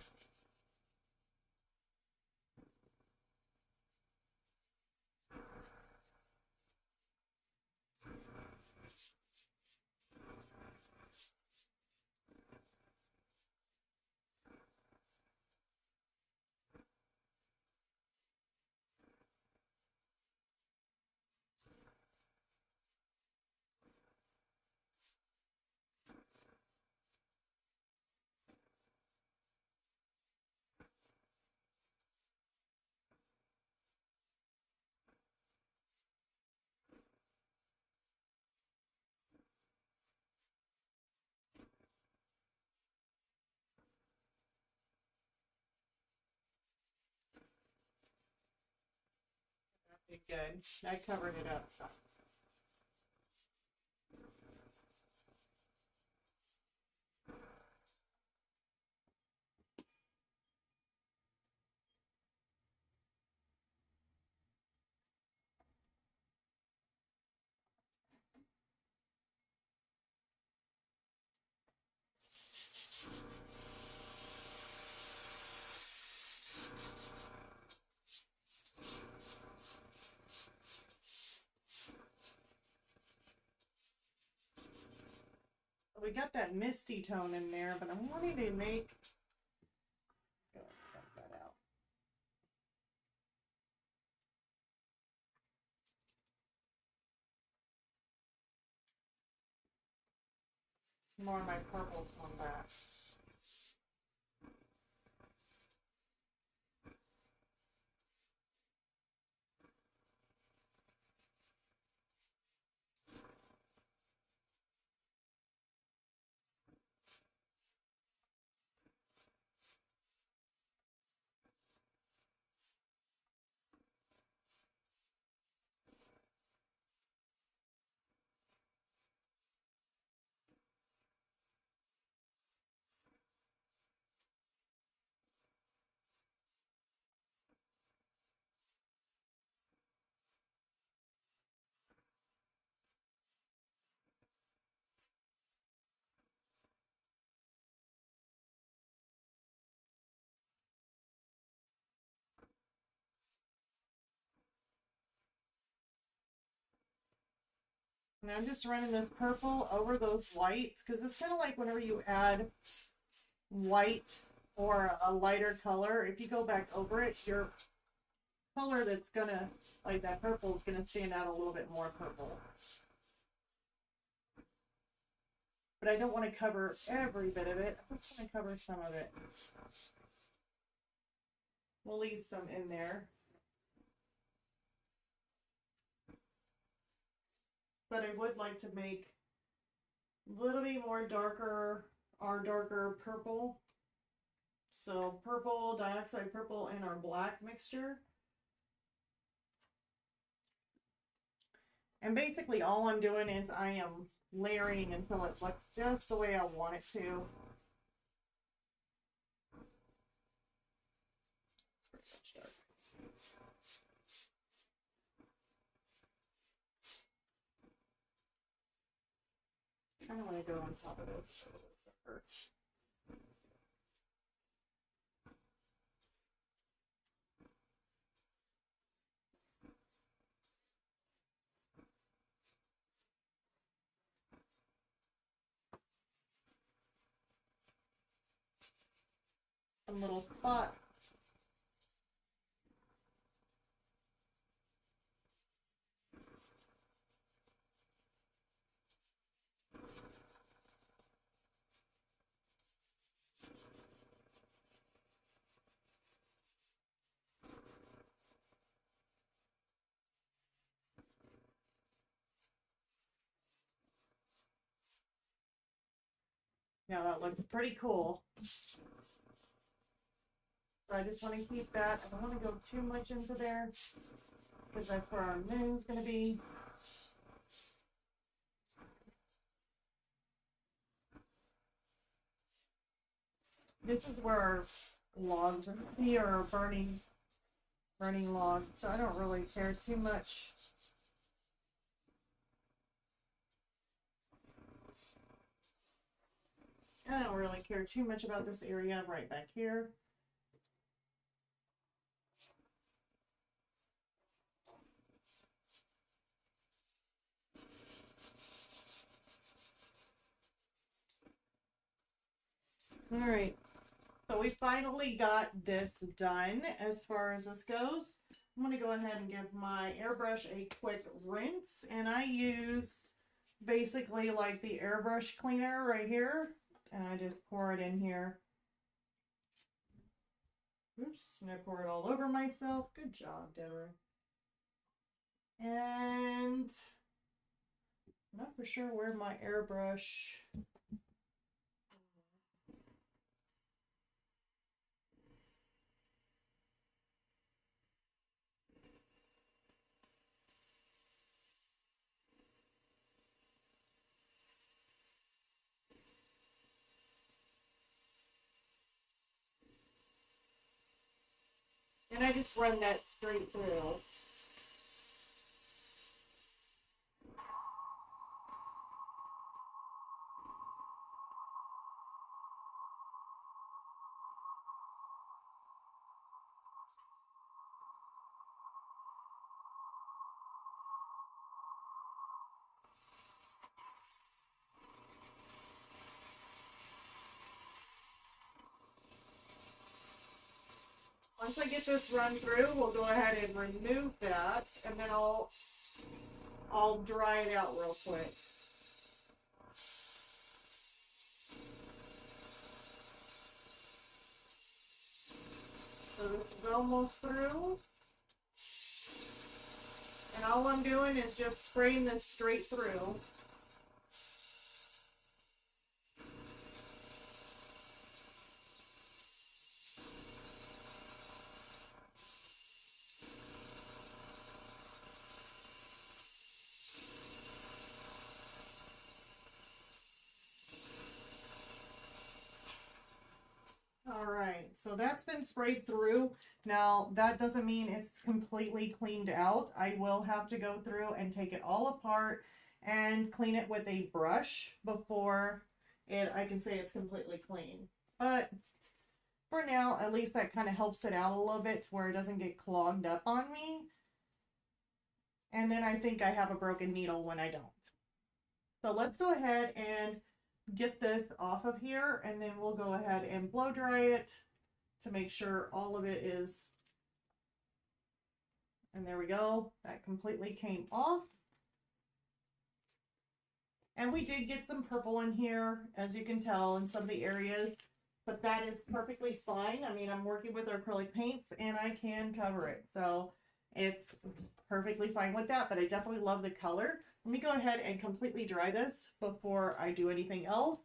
Good. I covered it up. We got that misty tone in there, but I'm wanting to make, let's go cut that out. More of my purples come back. And I'm just running this purple over those whites because it's kind of like whenever you add white or a lighter color, if you go back over it, your color that's gonna, like that purple, is gonna stand out a little bit more purple. But I don't want to cover every bit of it. I'm just going to cover some of it. We'll leave some in there. But I would like to make a little bit more darker, our darker purple. So purple, dioxide purple, and our black mixture. And basically all I'm doing is I am layering until it looks just the way I want it to. It's pretty much dark. I kind of want to go on top of it. some little spots. Now that looks pretty cool. So I just want to keep that. I don't want to go too much into there because that's where our moon's going to be. This is where our logs are here, are burning logs. So I don't really care too much. I don't really care too much about this area right back here. All right, so we finally got this done as far as this goes. I'm going to go ahead and give my airbrush a quick rinse, and I use basically like the airbrush cleaner right here, and I just pour it in here. Oops, and I pour it all over myself. Good job, Deborah. And I'm not for sure where my airbrush. And I just run that straight through. Once I get this run through, we'll go ahead and remove that, and then I'll dry it out real quick. So this is almost through. And all I'm doing is just spraying this straight through. Alright, so that's been sprayed through. Now, that doesn't mean it's completely cleaned out. I will have to go through and take it all apart and clean it with a brush before I can say it's completely clean. But for now, at least that kind of helps it out a little bit to where it doesn't get clogged up on me. And then I think I have a broken needle when I don't. So let's go ahead and get this off of here, and then we'll go ahead and blow dry it to make sure all of it is. And there we go. That completely came off. And we did get some purple in here, as you can tell, in some of the areas, but that is perfectly fine. I mean, I'm working with acrylic paints and I can cover it. So it's perfectly fine with that, but I definitely love the color. Let me go ahead and completely dry this before I do anything else.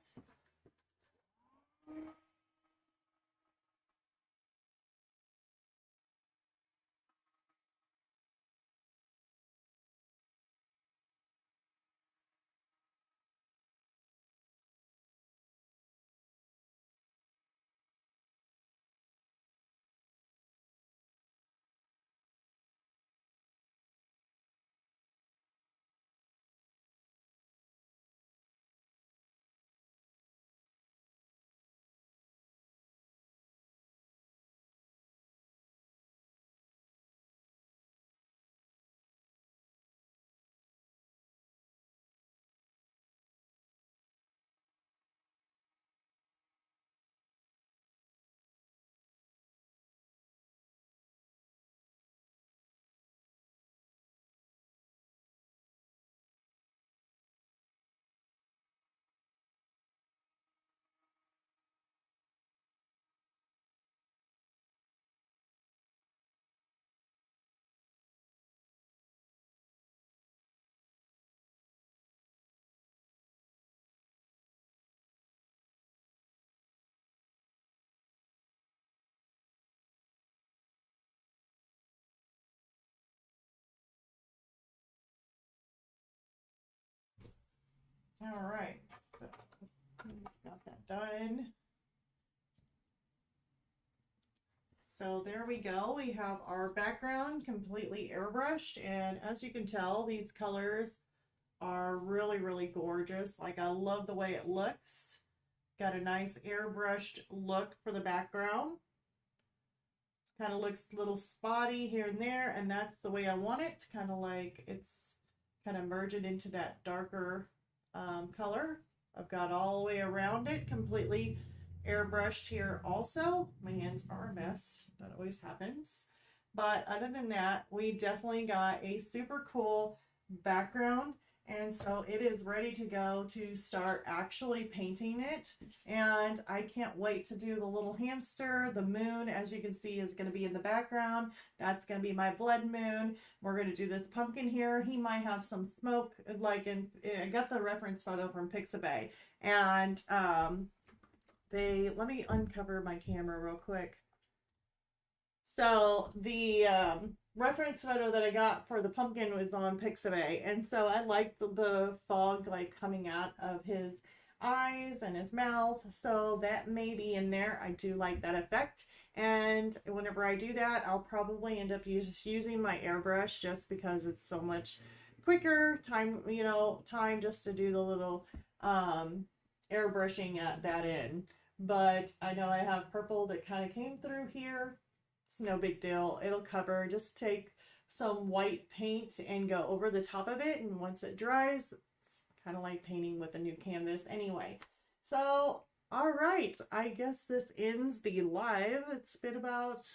All right, so got that done. So there we go. We have our background completely airbrushed, and as you can tell, these colors are really, really gorgeous. Like, I love the way it looks. Got a nice airbrushed look for the background. Kind of looks a little spotty here and there, and that's the way I want it. Kind of like it's kind of merging into that darker color. I've got all the way around it completely airbrushed here also. My hands are a mess. That always happens. But other than that, we definitely got a super cool background. And so it is ready to go to start actually painting it. And I can't wait to do the little hamster. The moon, as you can see, is going to be in the background. That's going to be my blood moon. We're going to do this pumpkin here. He might have some smoke, like I got the reference photo from Pixabay. And let me uncover my camera real quick. So the reference photo that I got for the pumpkin was on Pixabay, and so I liked the fog like coming out of his eyes and his mouth, so that may be in there. I do like that effect, and whenever I do that, I'll probably end up just using my airbrush just because it's so much quicker time, time just to do the little airbrushing at that end. But I know I have purple that kind of came through here. It's no big deal. It'll cover. Just take some white paint and go over the top of it. And once it dries, it's kind of like painting with a new canvas anyway. So, all right. I guess this ends the live. It's been about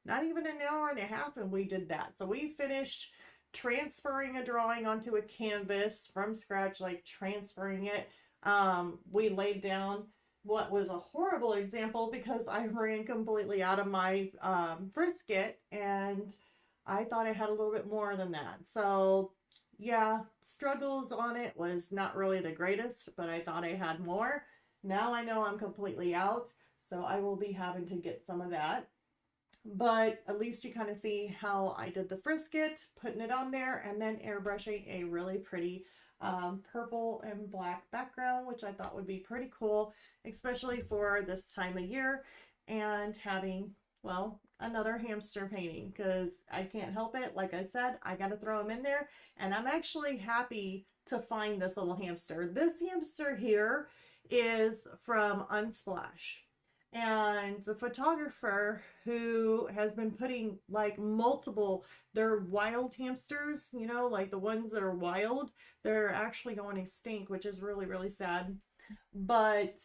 not even an hour and a half and we did that. So we finished transferring a drawing onto a canvas from scratch, like transferring it. We laid down what was a horrible example because I ran completely out of my Frisket, and I thought I had a little bit more than that. So yeah, struggles on it was not really the greatest, but I thought I had more. Now I know I'm completely out, so I will be having to get some of that. But at least you kind of see how I did the Frisket, putting it on there, and then airbrushing a really pretty purple and black background, which I thought would be pretty cool, especially for this time of year, and having, well, another hamster painting, because I can't help it. Like I said, I got to throw him in there, and I'm actually happy to find this little hamster. This hamster here is from Unsplash. And the photographer who has been putting like multiple, they're wild hamsters, like the ones that are wild, they're actually going extinct, which is really, really sad. But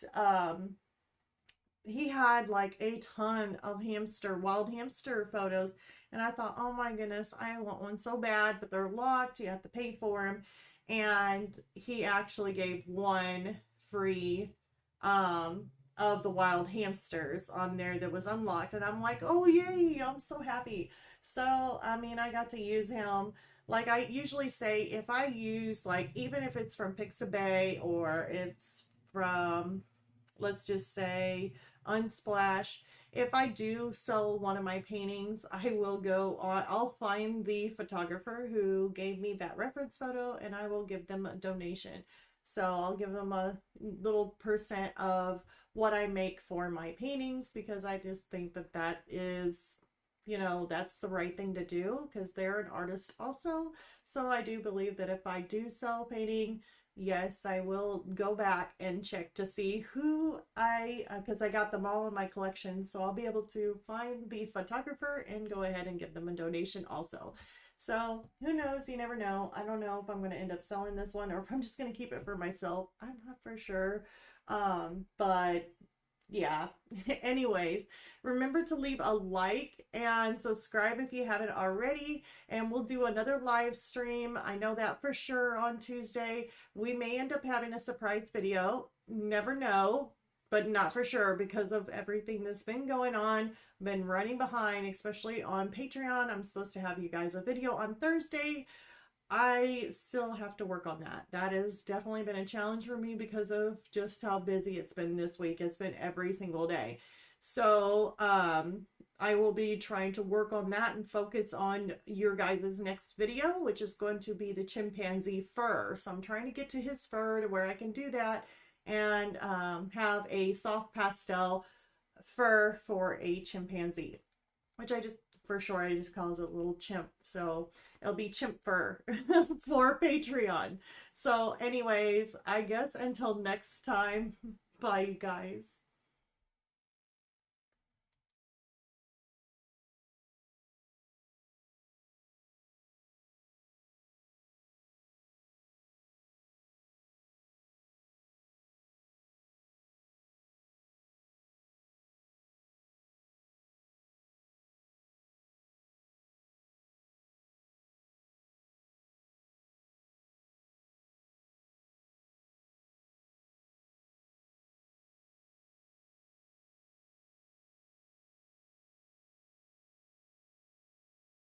he had like a ton of wild hamster photos. And I thought, oh my goodness, I want one so bad, but they're locked. You have to pay for them. And he actually gave one free of the wild hamsters on there that was unlocked, and I'm like, oh yay, I'm so happy. So I mean, I got to use him. Like I usually say, if I use, like, even if it's from Pixabay or it's from, let's just say, Unsplash, if I do sell one of my paintings, I will go on, I'll find the photographer who gave me that reference photo and I will give them a donation. So I'll give them a little percent of what I make for my paintings, because I just think that that is, that's the right thing to do, because they're an artist also. So I do believe that if I do sell painting, yes, I will go back and check to see who because I got them all in my collection, so I'll be able to find the photographer and go ahead and give them a donation also. So who knows? You never know. I don't know if I'm going to end up selling this one or if I'm just going to keep it for myself. I'm not for sure. But yeah, anyways, remember to leave a like and subscribe if you haven't already, and we'll do another live stream. I know that for sure on Tuesday. We may end up having a surprise video. Never know, but not for sure because of everything that's been going on. Been running behind, especially on Patreon. I'm supposed to have you guys a video on Thursday. I still have to work on that. That has definitely been a challenge for me because of just how busy it's been this week. It's been every single day. So, I will be trying to work on that and focus on your guys' next video, which is going to be the chimpanzee fur. So I'm trying to get to his fur to where I can do that and have a soft pastel fur for a chimpanzee, which I just, for sure, I just calls it little chimp. So it'll be chimp fur for Patreon. So anyways, I guess until next time, bye you guys.